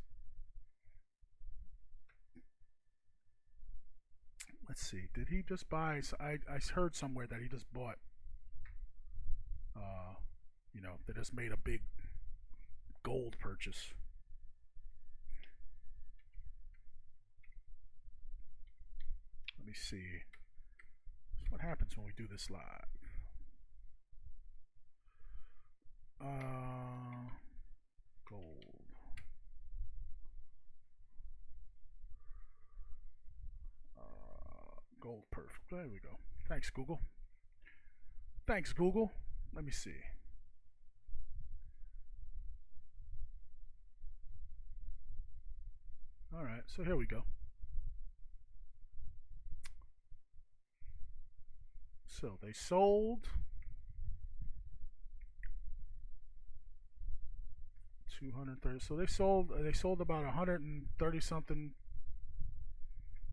A: Let's see. Did he just buy? I heard somewhere that he just bought. That just made a big gold purchase. Let me see. What happens when we do this live? Gold. Gold perfect. There we go. Thanks, Google. Thanks, Google. Let me see. All right, so here we go. So they sold 230. So they sold about 130 something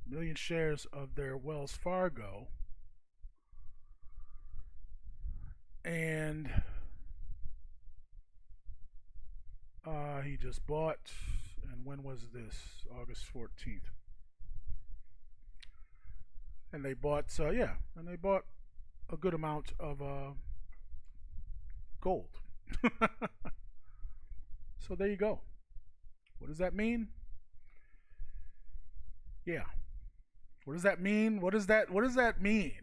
A: million shares of their Wells Fargo, and he just bought. And when was this? August 14th. And they bought, and they bought a good amount of gold. So there you go. What does that mean? Yeah. What does that mean? What does that mean?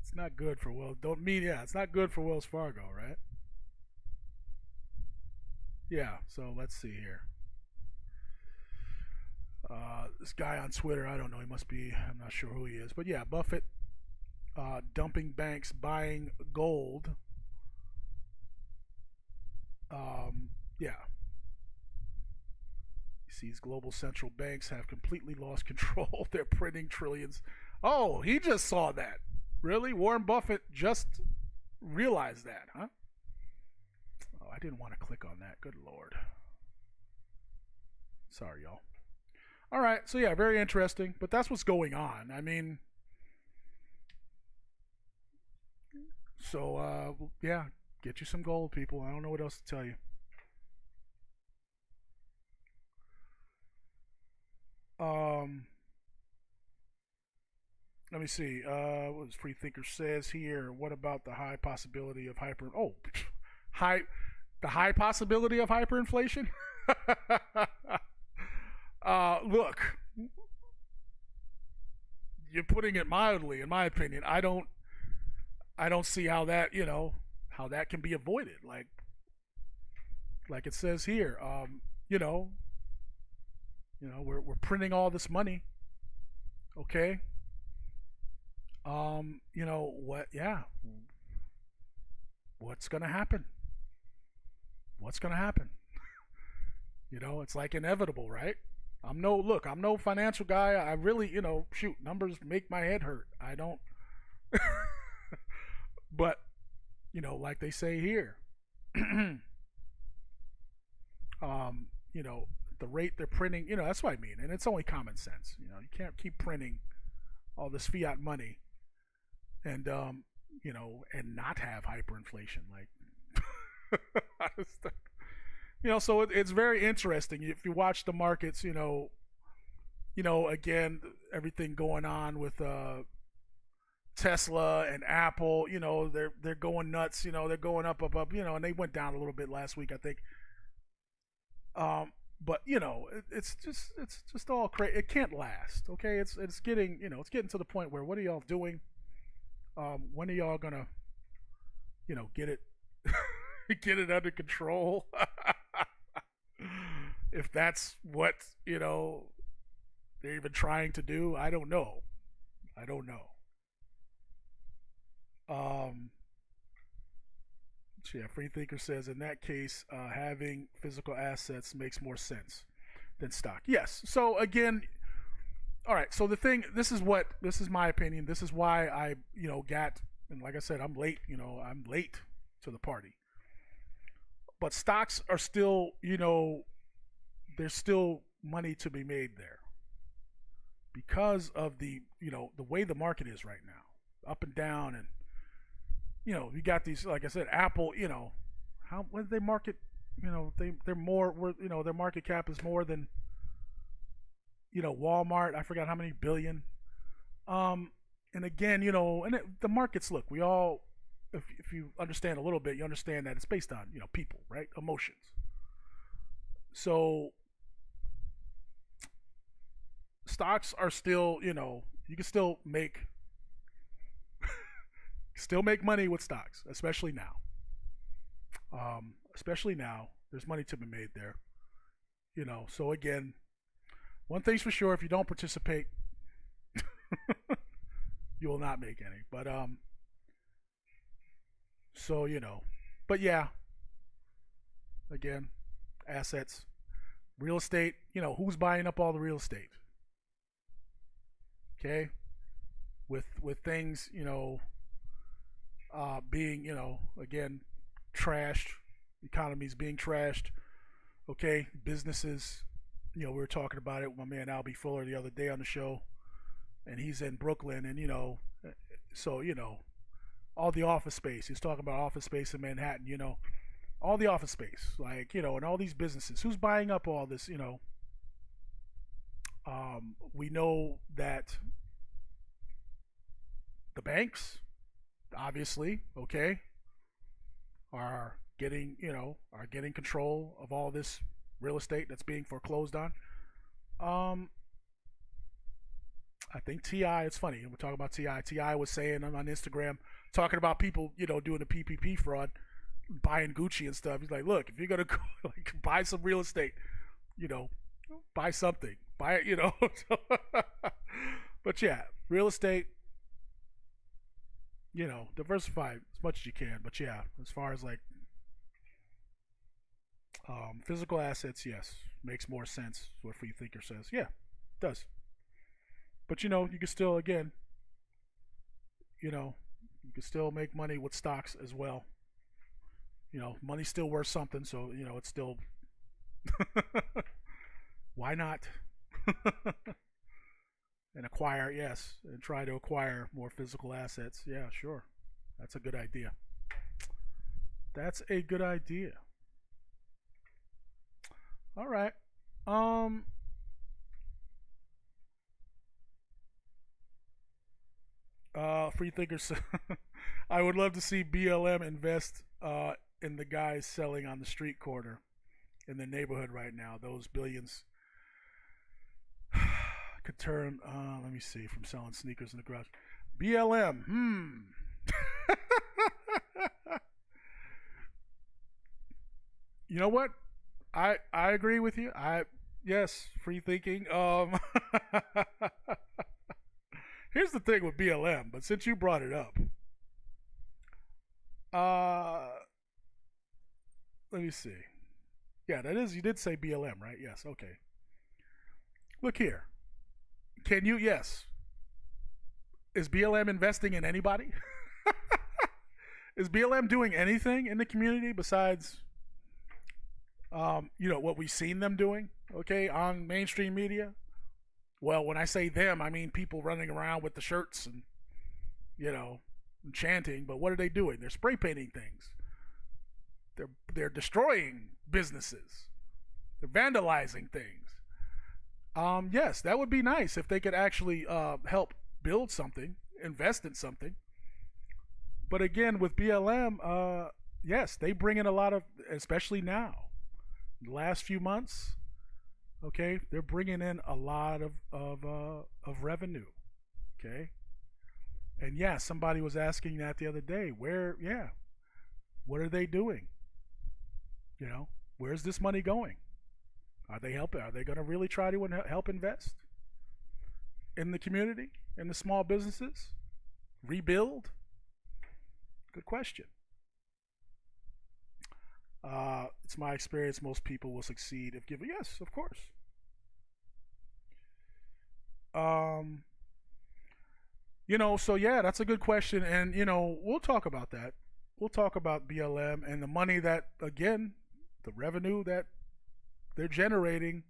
A: It's not good for it's not good for Wells Fargo, right? Yeah, so let's see here. This guy on Twitter, I don't know, I'm not sure who he is, but yeah, Buffett dumping banks, buying gold. Yeah. He sees global central banks have completely lost control. They're printing trillions. Oh, he just saw that. Really? Warren Buffett just realized that, huh? Oh, I didn't want to click on that. Good Lord. Sorry, y'all. All right, so yeah, very interesting, but that's what's going on. I mean, so yeah, get you some gold, people. I don't know what else to tell you. Let me see. What does Freethinker says here? What about the high possibility of the high possibility of hyperinflation? Look, you're putting it mildly, in my opinion. I don't see how that, how that can be avoided. Like it says here, we're printing all this money. Okay. What? Yeah. What's gonna happen? What's gonna happen? It's like inevitable, right? I'm no financial guy. I really, numbers make my head hurt. I don't. But, like they say here, the rate they're printing, that's what I mean. And it's only common sense. You can't keep printing all this fiat money and, and not have hyperinflation. So it's very interesting. If you watch the markets, again, everything going on with Tesla and Apple, they're going nuts. They're going up, and they went down a little bit last week, I think. But it's just all crazy. It can't last. Okay, it's getting to the point where, what are y'all doing? When are y'all gonna get it get it under control? If that's what they're even trying to do, I don't know. So yeah, Free Thinker says in that case, having physical assets makes more sense than stock. Yes. So again, all right. So this is my opinion. This is why I, and like I said, I'm late. I'm late to the party. But stocks are still, there's still money to be made there because of the way the market is right now, up and down, and you got these, like I said, Apple, what did they market, they're more, their market cap is more than, Walmart. I forgot how many billion. And again, the markets, look, we all, if you understand a little bit, you understand that it's based on, people, right? Emotions. So stocks are still, you can still make money with stocks, especially now. There's money to be made there. So again, one thing's for sure, if you don't participate, you will not make any. But but yeah, again, assets, real estate, who's buying up all the real estate? Okay? With things, being, again, trashed, economies being trashed, okay, businesses, we were talking about it with my man Albie Fuller the other day on the show, and he's in Brooklyn, and, so, all the office space, he's talking about office space in Manhattan, all the office space, like, and all these businesses, who's buying up all this, we know that the banks, obviously, okay, are getting control of all this real estate that's being foreclosed on. I think T.I., it's funny, we're talking about T.I. T.I. was saying on Instagram, talking about people, doing the PPP fraud, buying Gucci and stuff. He's like, look, if you're going to go, buy some real estate, buy something. Buy it, But yeah, real estate, diversify as much as you can. But yeah, as far as physical assets, yes, makes more sense. What Free Thinker says. Yeah, it does. But you can still, again, you can still make money with stocks as well. Money's still worth something, so it's still why not? And acquire, yes, and try to acquire more physical assets. Yeah, sure. That's a good idea. That's a good idea. All right. Free thinkers. I would love to see BLM invest in the guys selling on the street corner in the neighborhood right now. Those billions could turn, let me see, from selling sneakers in the garage. BLM, You know what? I agree with you. Yes, free thinking. Here's the thing with BLM, but since you brought it up, let me see. Yeah, that is, you did say BLM, right? Yes, okay. Look here. Can you, yes. Is BLM investing in anybody? Is BLM doing anything in the community besides, what we've seen them doing, okay, on mainstream media? Well, when I say them, I mean people running around with the shirts and, and chanting, but what are they doing? They're spray painting things. They're destroying businesses. They're vandalizing things. Yes, that would be nice if they could actually help build something, invest in something. But again, with BLM, yes, they bring in a lot of, especially now, the last few months. Okay, they're bringing in a lot of revenue. Okay, and yeah, somebody was asking that the other day. What are they doing? Where's this money going? Are they helping? Are they going to really try to help invest in the community, in the small businesses, rebuild? Good question. It's my experience most people will succeed if given. Yes, of course. So yeah, that's a good question, and we'll talk about that. We'll talk about BLM and the money that, again, the revenue that they're generating,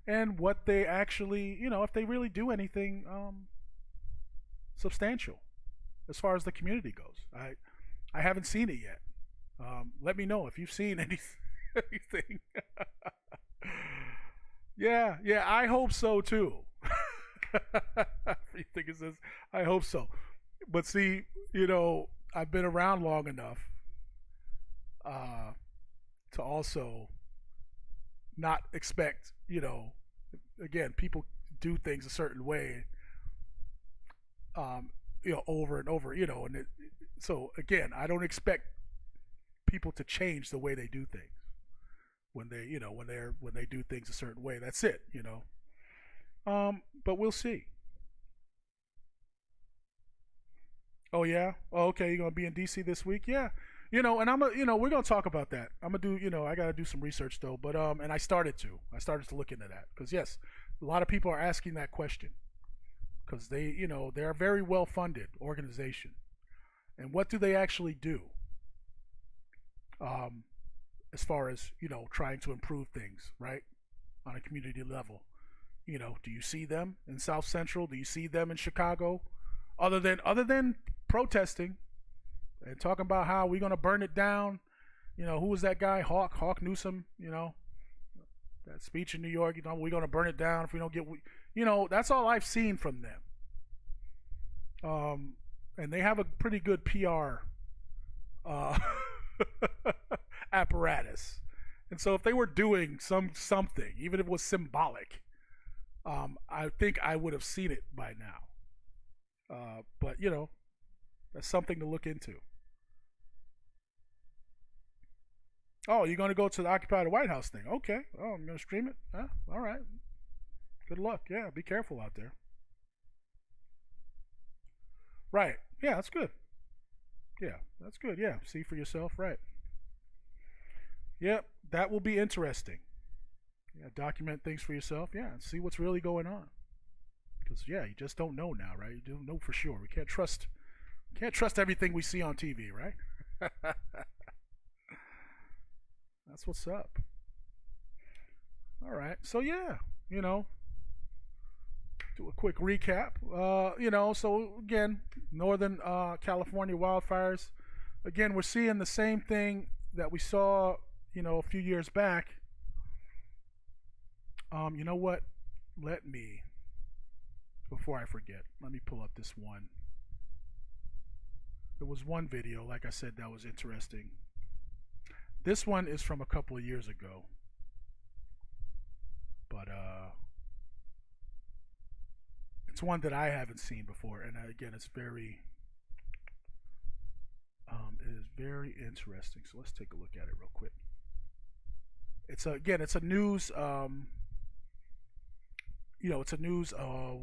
A: and what they actually, if they really do anything substantial as far as the community goes. I haven't seen it yet. Let me know if you've seen anything. Yeah, I hope so too. You think it says, I hope so. But see, I've been around long enough to also not expect, again, people do things a certain way, over and over, so again, I don't expect people to change the way they do things when they do things a certain way. That's it, but we'll see. Oh yeah. Oh, okay. You're gonna be in DC this week? Yeah. And we're gonna talk about that. I'm gonna do, I gotta do some research though. But and I started to look into that because yes, a lot of people are asking that question because they're a very well funded organization, and what do they actually do? As far as trying to improve things, right, on a community level. Do you see them in South Central? Do you see them in Chicago? Other than protesting and talking about how we're gonna burn it down. Who was that guy? Hawk Newsom. That speech in New York. We're gonna burn it down if we don't get. That's all I've seen from them. And they have a pretty good PR apparatus. And so if they were doing something, even if it was symbolic, I think I would have seen it by now. But that's something to look into. Oh, you're going to go to the Occupy the White House thing? Okay. Oh, I'm going to stream it? All right. Good luck. Yeah, be careful out there. Right. Yeah, that's good. Yeah, that's good. Yeah, see for yourself. Right. Yep, that will be interesting. Yeah, document things for yourself. Yeah, and see what's really going on. Because yeah, you just don't know now, right? You don't know for sure. We can't trust everything we see on TV, right? That's what's up. All right. So yeah, do a quick recap. So again, Northern California wildfires. Again, we're seeing the same thing that we saw, a few years back. You know what? Before I forget, let me pull up this one. There was one video, like I said, that was interesting. This one is from a couple of years ago. But it's one that I haven't seen before, and again, it is very interesting. So let's take a look at it real quick. It's a news. It's a news. I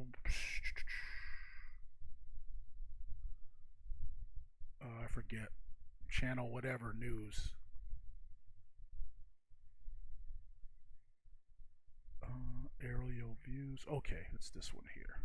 A: forget, channel whatever news. Aerial views. Okay, it's this one here.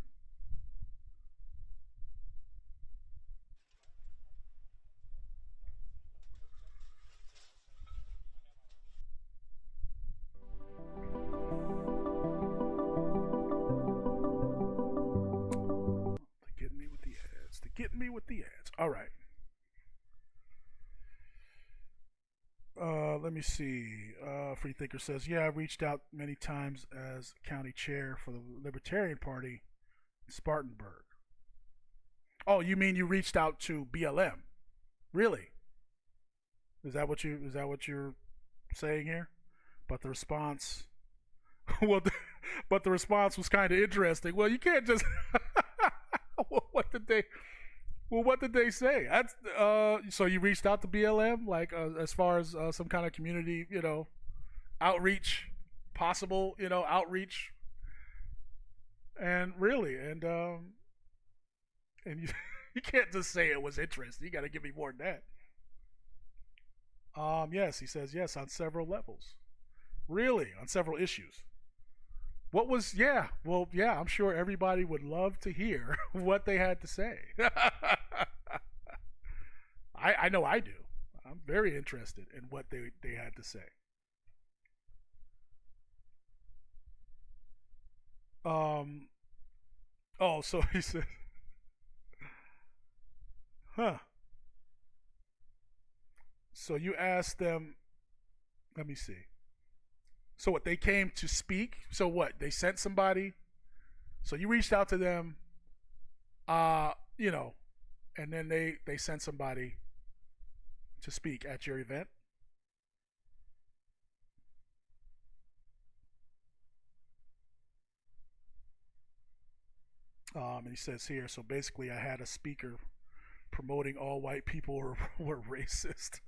A: They're getting me with the ads. All right. Let me see. Freethinker says, yeah, I reached out many times as county chair for the Libertarian Party in Spartanburg. Oh, you mean you reached out to BLM? Really? Is that what you're saying here? But the response, but the response was kind of interesting. Well, you can't just. What did they say? That's so you reached out to BLM, like as far as some kind of community, outreach, possible, outreach, and really, and you can't just say it was interesting. You got to give me more than that. Yes, he says yes on several levels. Really, on several issues. What was, yeah, well, yeah, I'm sure everybody would love to hear what they had to say. I know I do. I'm very interested in what they had to say. Oh, so he said, huh. So you asked them, let me see. So what, they came to speak? So what, they sent somebody? So you reached out to them, you know, and then they sent somebody to speak at your event? And he says here, so basically I had a speaker promoting all white people were racist.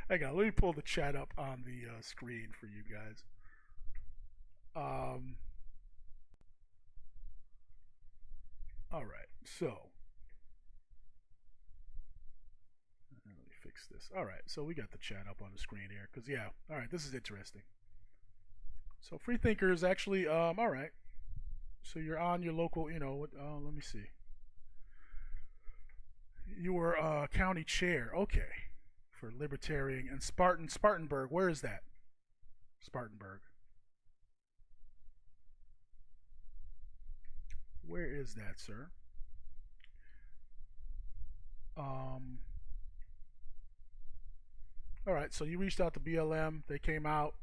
A: Hang on, let me pull the chat up on the screen for you guys. All right, so let me fix this. All right, so we got the chat up on the screen here, because yeah, all right, this is interesting. So free thinkers actually, all right. So you're on your local, you know, let me see. You were county chair, okay, for Libertarian and Spartanburg. Where is that? Spartanburg. Where is that, sir? All right, so you reached out to BLM. They came out.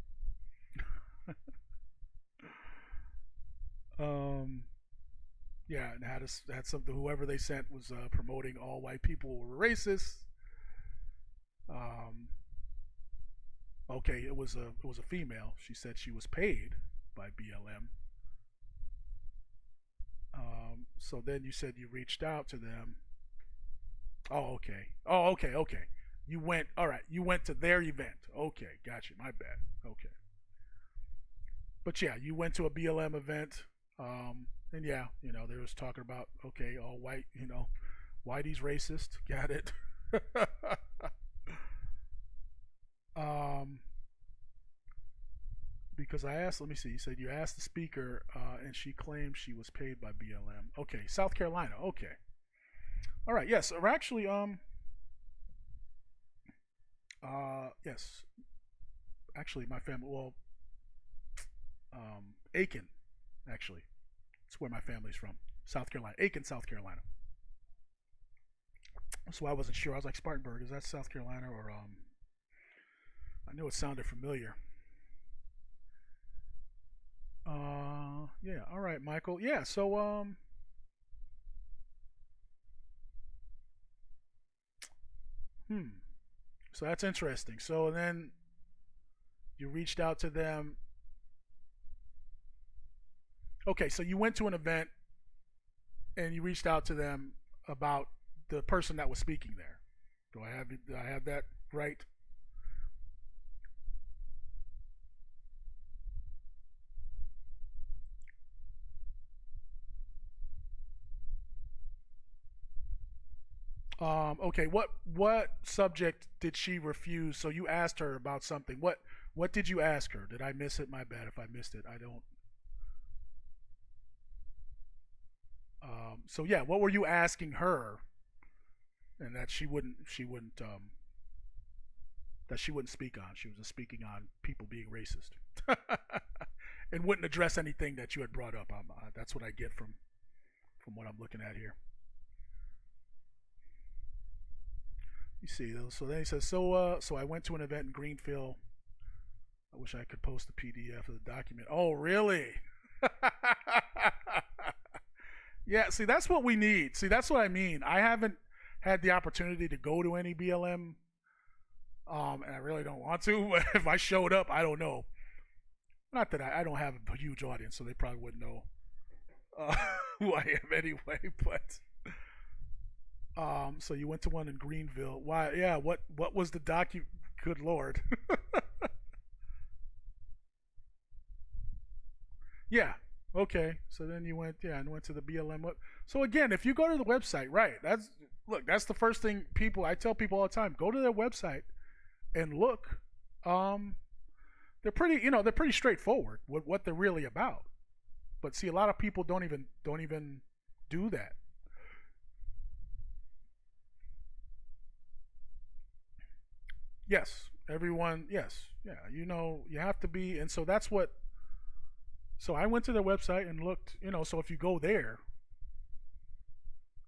A: Yeah, and had something. Whoever they sent was promoting all white people were racist. Okay, it was a female. She said she was paid by BLM. So then you said you reached out to them. Oh, okay. Oh, okay. You went. All right. You went to their event. Okay, gotcha. My bad. Okay. But yeah, you went to a BLM event. And yeah, you know, they was talking about, okay, all white, you know, whitey's racist. Got it. Because I asked, let me see, you said you asked the speaker, and she claimed she was paid by BLM. Okay, South Carolina. Okay. All right. Yes. Or actually, yes. Actually, my family, well, Aiken, actually. That's where my family's from. South Carolina. Aiken, South Carolina. So I wasn't sure. I was like, Spartanburg, is that South Carolina? Or, I knew it sounded familiar. Yeah. All right, Michael. Yeah. So, so that's interesting. So then you reached out to them. Okay, so you went to an event and you reached out to them about the person that was speaking there. Do I have that right? Okay, what subject did she refuse? So you asked her about something. What did you ask her? Did I miss it? My bad if I missed it. I don't. So yeah, what were you asking her? And that she wouldn't that she wouldn't speak on. She was speaking on people being racist, and wouldn't address anything that you had brought up. That's what I get from what I'm looking at here. You see, so then he says, so I went to an event in Greenfield. I wish I could post the PDF of the document. Oh, really? Yeah, see, that's what we need. See, that's what I mean. I haven't had the opportunity to go to any BLM, and I really don't want to. But if I showed up, I don't know. Not that I don't have a huge audience, so they probably wouldn't know who I am anyway. But so you went to one in Greenville. Why? Yeah. What was the docu? Good Lord. Yeah. Okay. So then you went, yeah, and went to the BLM. So again, if you go to the website, right? That's the first thing I tell people all the time. Go to their website and look, they're pretty straightforward with what they're really about. But see, a lot of people don't even do that. Yes, everyone. Yes, yeah. You have to be, and so that's what. So I went to their website and looked. So if you go there,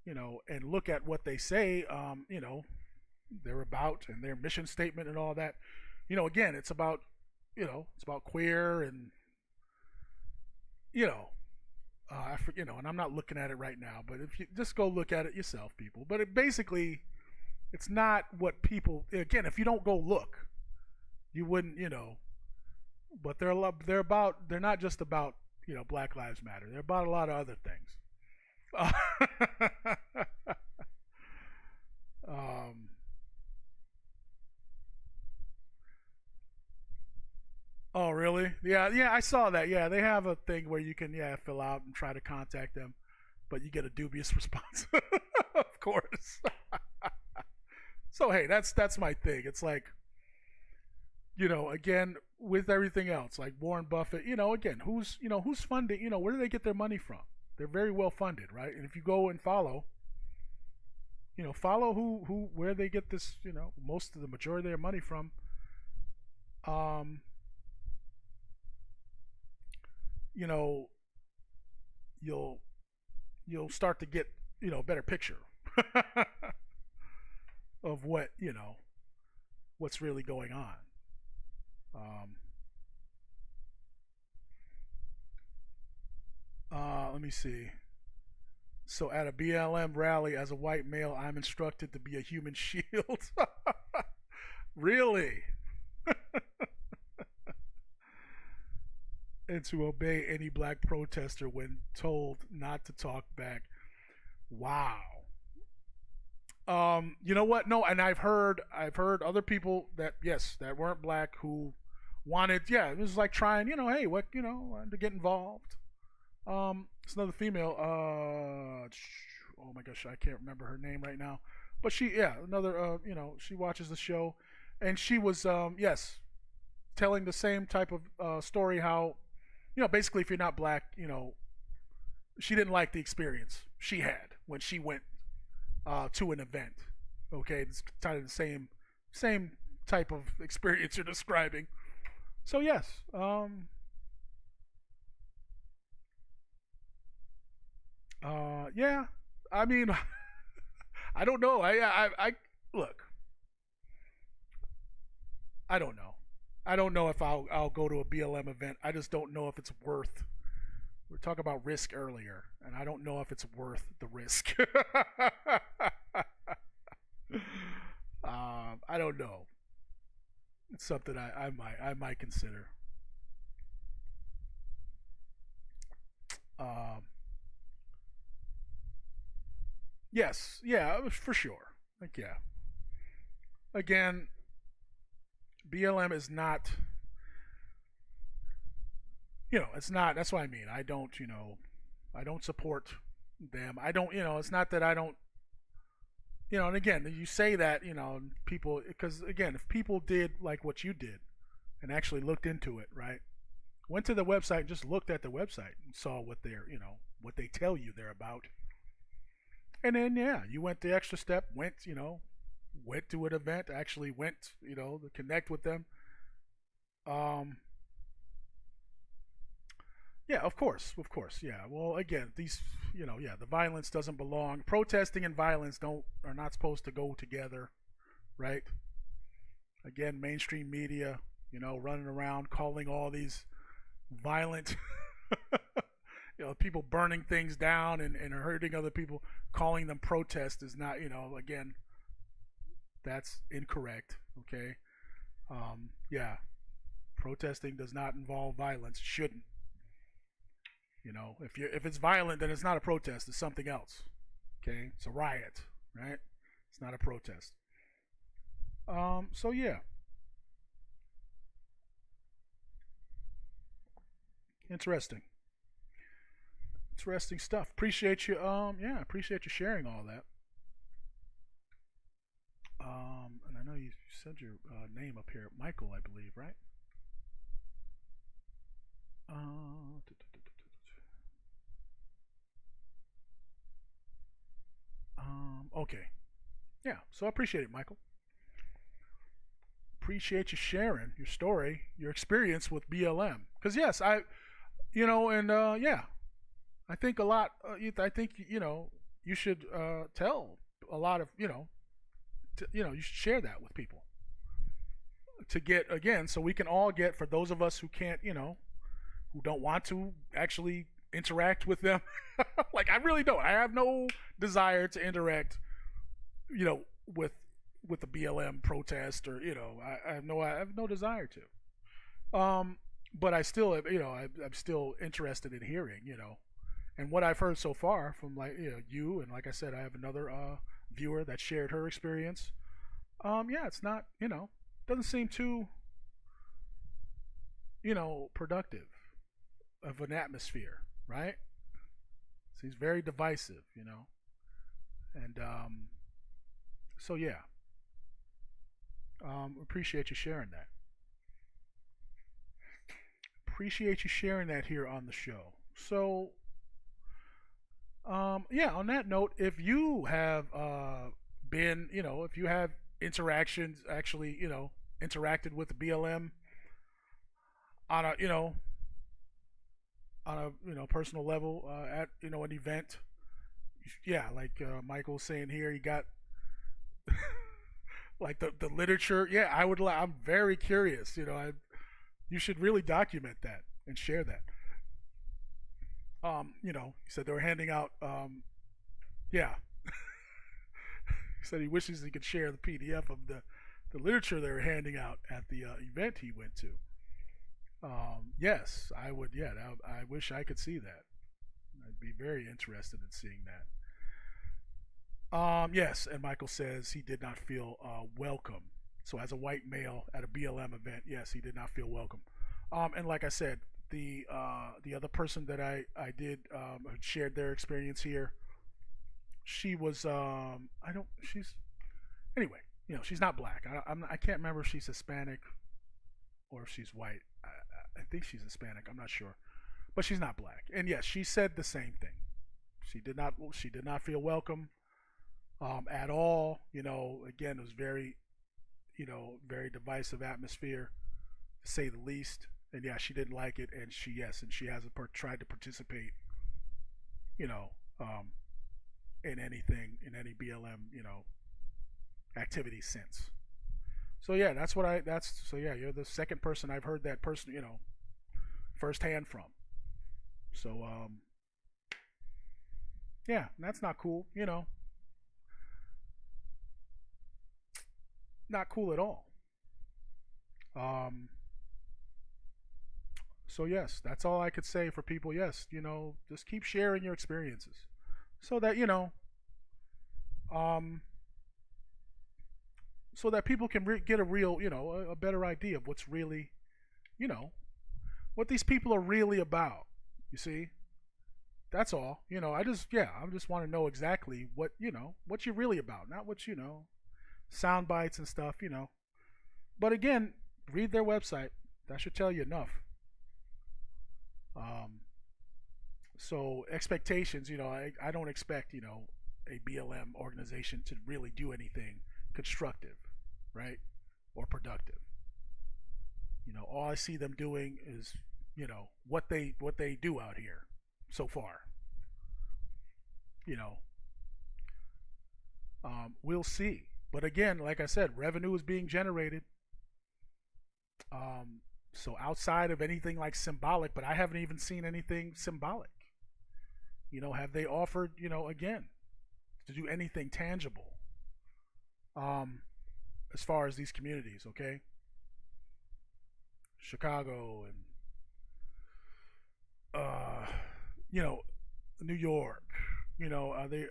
A: and look at what they say, they're about and their mission statement and all that. Again, it's about, it's about queer and, and I'm not looking at it right now, but if you just go look at it yourself, people. But basically, it's not what people. Again, if you don't go look, you wouldn't, But they're not just about, Black Lives Matter. They're about a lot of other things. Oh, really? Yeah, I saw that. Yeah, they have a thing where you can, fill out and try to contact them, but you get a dubious response, of course. So hey, that's my thing. It's like, again, with everything else, like Warren Buffett, again, who's funding, where do they get their money from? They're very well funded, right? And if you go and follow, where they get this, most of the majority of their money from, you'll start to get, a better picture of what, what's really going on. Let me see. So at a BLM rally as a white male, I'm instructed to be a human shield. Really? And to obey any black protester when told not to talk back. Wow. You know what? No, and I've heard other people that weren't black who wanted, it was like trying, hey, what, to get involved. It's another female, oh my gosh, I can't remember her name right now, but she watches the show, and she was, telling the same type of story, how, basically if you're not black, she didn't like the experience she had when she went to an event. Okay, it's kind of the same type of experience you're describing. So yes, yeah. I mean, I don't know. I look. I don't know. I don't know if I'll go to a BLM event. I just don't know if it's worth. We were talking about risk earlier, and I don't know if it's worth the risk. I don't know. It's something I might consider. Yes, yeah, for sure. Like, yeah. Again, BLM is not. It's not. That's what I mean. I don't. I don't support them. I don't. It's not that I don't. And again, you say that. People, because again, if people did like what you did, and actually looked into it, right? Went to the website and just looked at the website and saw what they're, what they tell you they're about. And then, you went the extra step, went to an event, actually went, to connect with them. Yeah, of course, yeah. Well, again, these, the violence doesn't belong. Protesting and violence are not supposed to go together, right? Again, mainstream media, running around calling all these violent, people burning things down and hurting other people, calling them protest is not, again, that's incorrect. Okay. Yeah. Protesting does not involve violence. It shouldn't. If it's violent, then it's not a protest. It's something else. Okay. It's a riot, right? It's not a protest. So yeah. Interesting stuff. Appreciate you. Appreciate you sharing all that. And I know you said your name up here, Michael, I believe, right? Okay. Yeah, so I appreciate it, Michael. Appreciate you sharing your story, your experience with BLM. Because yes, yeah, I think a lot. I think you should tell a lot of you should share that with people to get again, so we can all get, for those of us who can't, who don't want to actually interact with them. Like I really don't. I have no desire to interact, with the BLM protest, or I have no desire to. But I still, I'm still interested in hearing, and what I've heard so far from you, and like I said, I have another viewer that shared her experience. Yeah, it's not, doesn't seem too, productive of an atmosphere, right? Seems very divisive, and so yeah. Appreciate you sharing that. Appreciate you sharing that here on the show. So, yeah, on that note, if you have been, if you have interactions, actually, interacted with the BLM on a, personal level at, an event, yeah, like Michael's saying here, he got like the literature. Yeah, I'm very curious. You should really document that and share that. He said they were handing out. Yeah, he said he wishes he could share the PDF of the literature they were handing out at the event he went to. Yes, I would. Yeah, I wish I could see that. I'd be very interested in seeing that. Yes, and Michael says he did not feel welcome. So as a white male at a BLM event, yes, he did not feel welcome. And like I said, the other person that I did shared their experience here. She was anyway, she's not black. I can't remember if she's Hispanic or if she's white. I think she's Hispanic. I'm not sure, but she's not black. And yes, she said the same thing. She did not feel welcome at all. Again, it was very, very divisive atmosphere, to say the least. And yeah, she didn't like it, and she hasn't tried to participate, in anything, in any BLM, activity since. So yeah, you're the second person I've heard that person, firsthand from. So yeah, that's not cool, not cool at all. So yes, that's all I could say for people. Yes, just keep sharing your experiences, so that so that people can get a real, a better idea of what's really, what these people are really about. You see, that's all. I just want to know exactly what what you're really about, not what sound bites and stuff. But again, read their website. That should tell you enough. So expectations, I don't expect, a BLM organization to really do anything constructive, right? Or productive. All I see them doing is, what they do out here so far. We'll see. But again, like I said, revenue is being generated. So outside of anything like symbolic, but I haven't even seen anything symbolic. Have they offered, again, to do anything tangible? As far as these communities, okay? Chicago and New York, are they,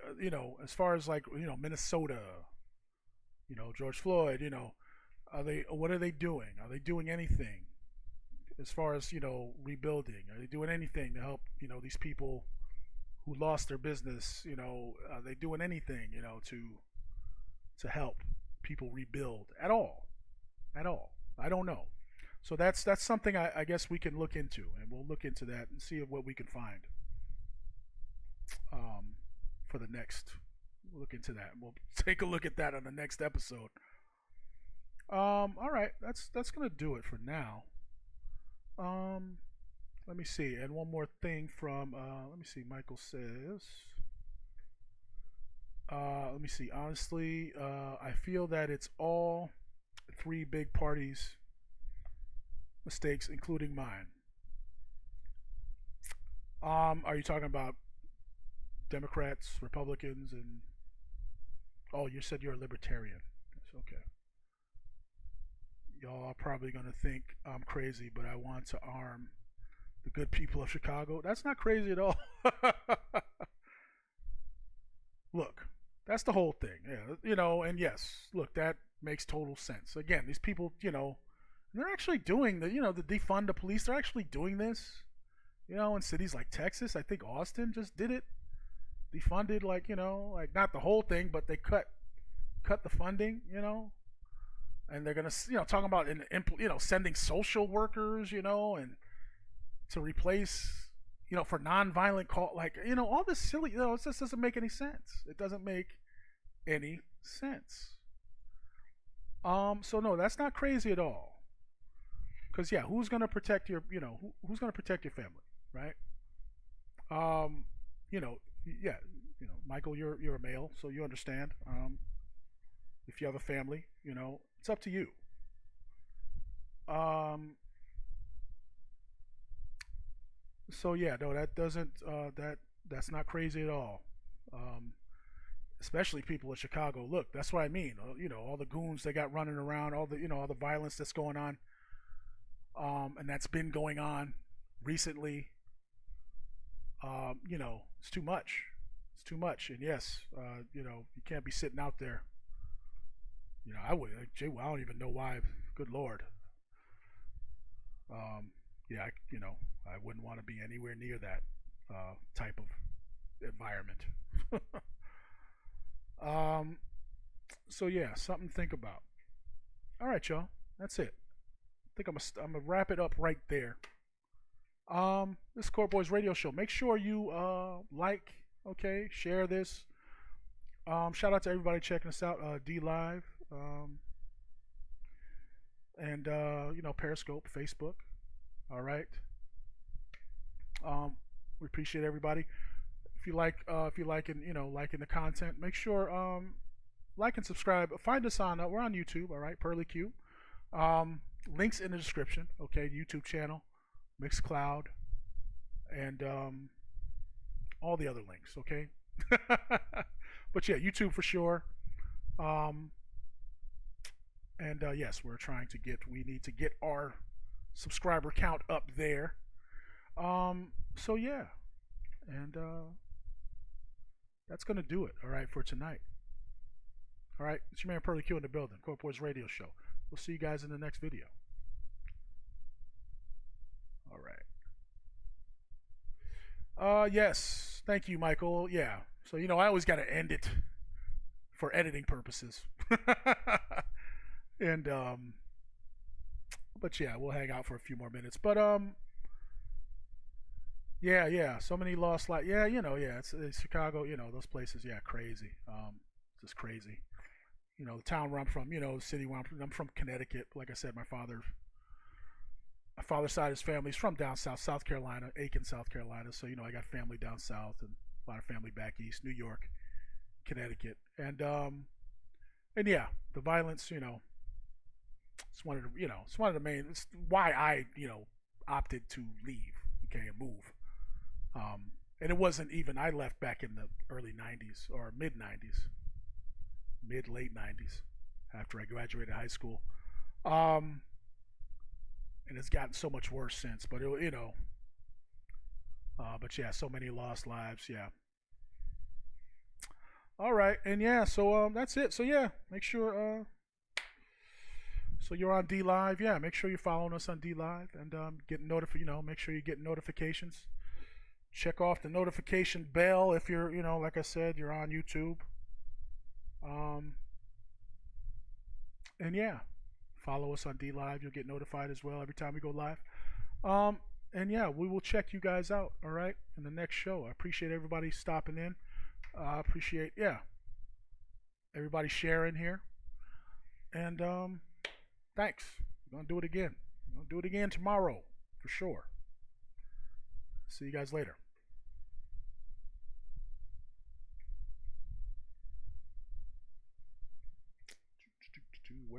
A: as far as like, Minnesota, George Floyd, what are they doing? Are they doing anything as far as, rebuilding? Are they doing anything to help, these people who lost their business? Are they doing anything, to help, people rebuild at all. At all. I don't know. So that's something I guess we can look into, and we'll look into that and see what we can find for the next. We'll look into that. We'll take a look at that on the next episode. All right, that's gonna do it for now. Let me see, and one more thing from let me see. Michael says, let me see. Honestly, I feel that it's all three big parties' mistakes, including mine. Are you talking about Democrats, Republicans, and oh, you said you're a libertarian. That's okay. Y'all are probably gonna think I'm crazy, but I want to arm the good people of Chicago. That's not crazy at all. Look, that's the whole thing. Yeah, you know, and yes, look, that makes total sense. Again, these people, you know, they're actually doing the, you know, the defund the police. They're actually doing this, you know, in cities like Texas. I think Austin just did it. Defunded, like, you know, like not the whole thing, but they cut the funding, you know. And they're gonna, you know, talking about you know, sending social workers, you know, and to replace, you know, for nonviolent call, like, you know, all this silly, you know, it just doesn't make any sense. It doesn't make any sense. So no, that's not crazy at all. Because yeah, who's gonna protect your, you know, who's gonna protect your family, right? You know, yeah, you know, Michael, you're a male, so you understand. If you have a family, you know, it's up to you. So yeah, no, that doesn't that's not crazy at all. Especially people in Chicago. Look, that's what I mean. You know, all the goons they got running around, all the, you know, all the violence that's going on, and that's been going on recently. You know, it's too much. It's too much. And yes, you know, you can't be sitting out there. You know, I don't even know why. Good Lord. Yeah, you know, I wouldn't want to be anywhere near that type of environment. So yeah, something to think about. All right, y'all. That's it. I think I'm gonna wrap it up right there. This is Court Boys Radio Show. Make sure you like, okay, share this. Shout out to everybody checking us out. D Live, and you know, Periscope, Facebook. All right. We appreciate everybody. If you like, you know, liking the content, make sure like and subscribe. Find us on we're on YouTube. All right, Pearly Q. Links in the description. Okay, YouTube channel, Mixcloud, and all the other links. Okay. But yeah, YouTube for sure. And yes, we need to get our subscriber count up there. So yeah, and that's gonna do it. All right, for tonight. All right, it's your man Pearly Q in the building. Court Boys Radio Show. We'll see you guys in the next video. All right. Yes, thank you, Michael. Yeah. So, you know, I always got to end it for editing purposes. And but yeah, we'll hang out for a few more minutes. But yeah, so many lost lives. Yeah, you know, yeah, it's Chicago, you know, those places, yeah, crazy. Just crazy. You know, the town where I'm from, you know, the city where I'm from Connecticut. Like I said, my father's side of his family is from down south, South Carolina, Aiken, South Carolina. So, you know, I got family down south and a lot of family back east, New York, Connecticut. And yeah, the violence, you know, it's one of the main, it's why I, you know, opted to leave, okay, and move. And it wasn't even, I left back in the early 90s or late 90s after I graduated high school. And it's gotten so much worse since, but it, you know, but yeah, so many lost lives. Yeah. All right. And yeah, so, that's it. So yeah, make sure, so you're on D Live. Yeah. Make sure you're following us on D Live and, getting make sure you get notifications. Check off the notification bell if you're, you know, like I said, you're on YouTube. And yeah, follow us on D Live. You'll get notified as well every time we go live. And yeah, we will check you guys out, all right, in the next show. I appreciate everybody stopping in. I appreciate, everybody sharing here. And thanks. We're going to do it again. We're going to do it again tomorrow, for sure. See you guys later.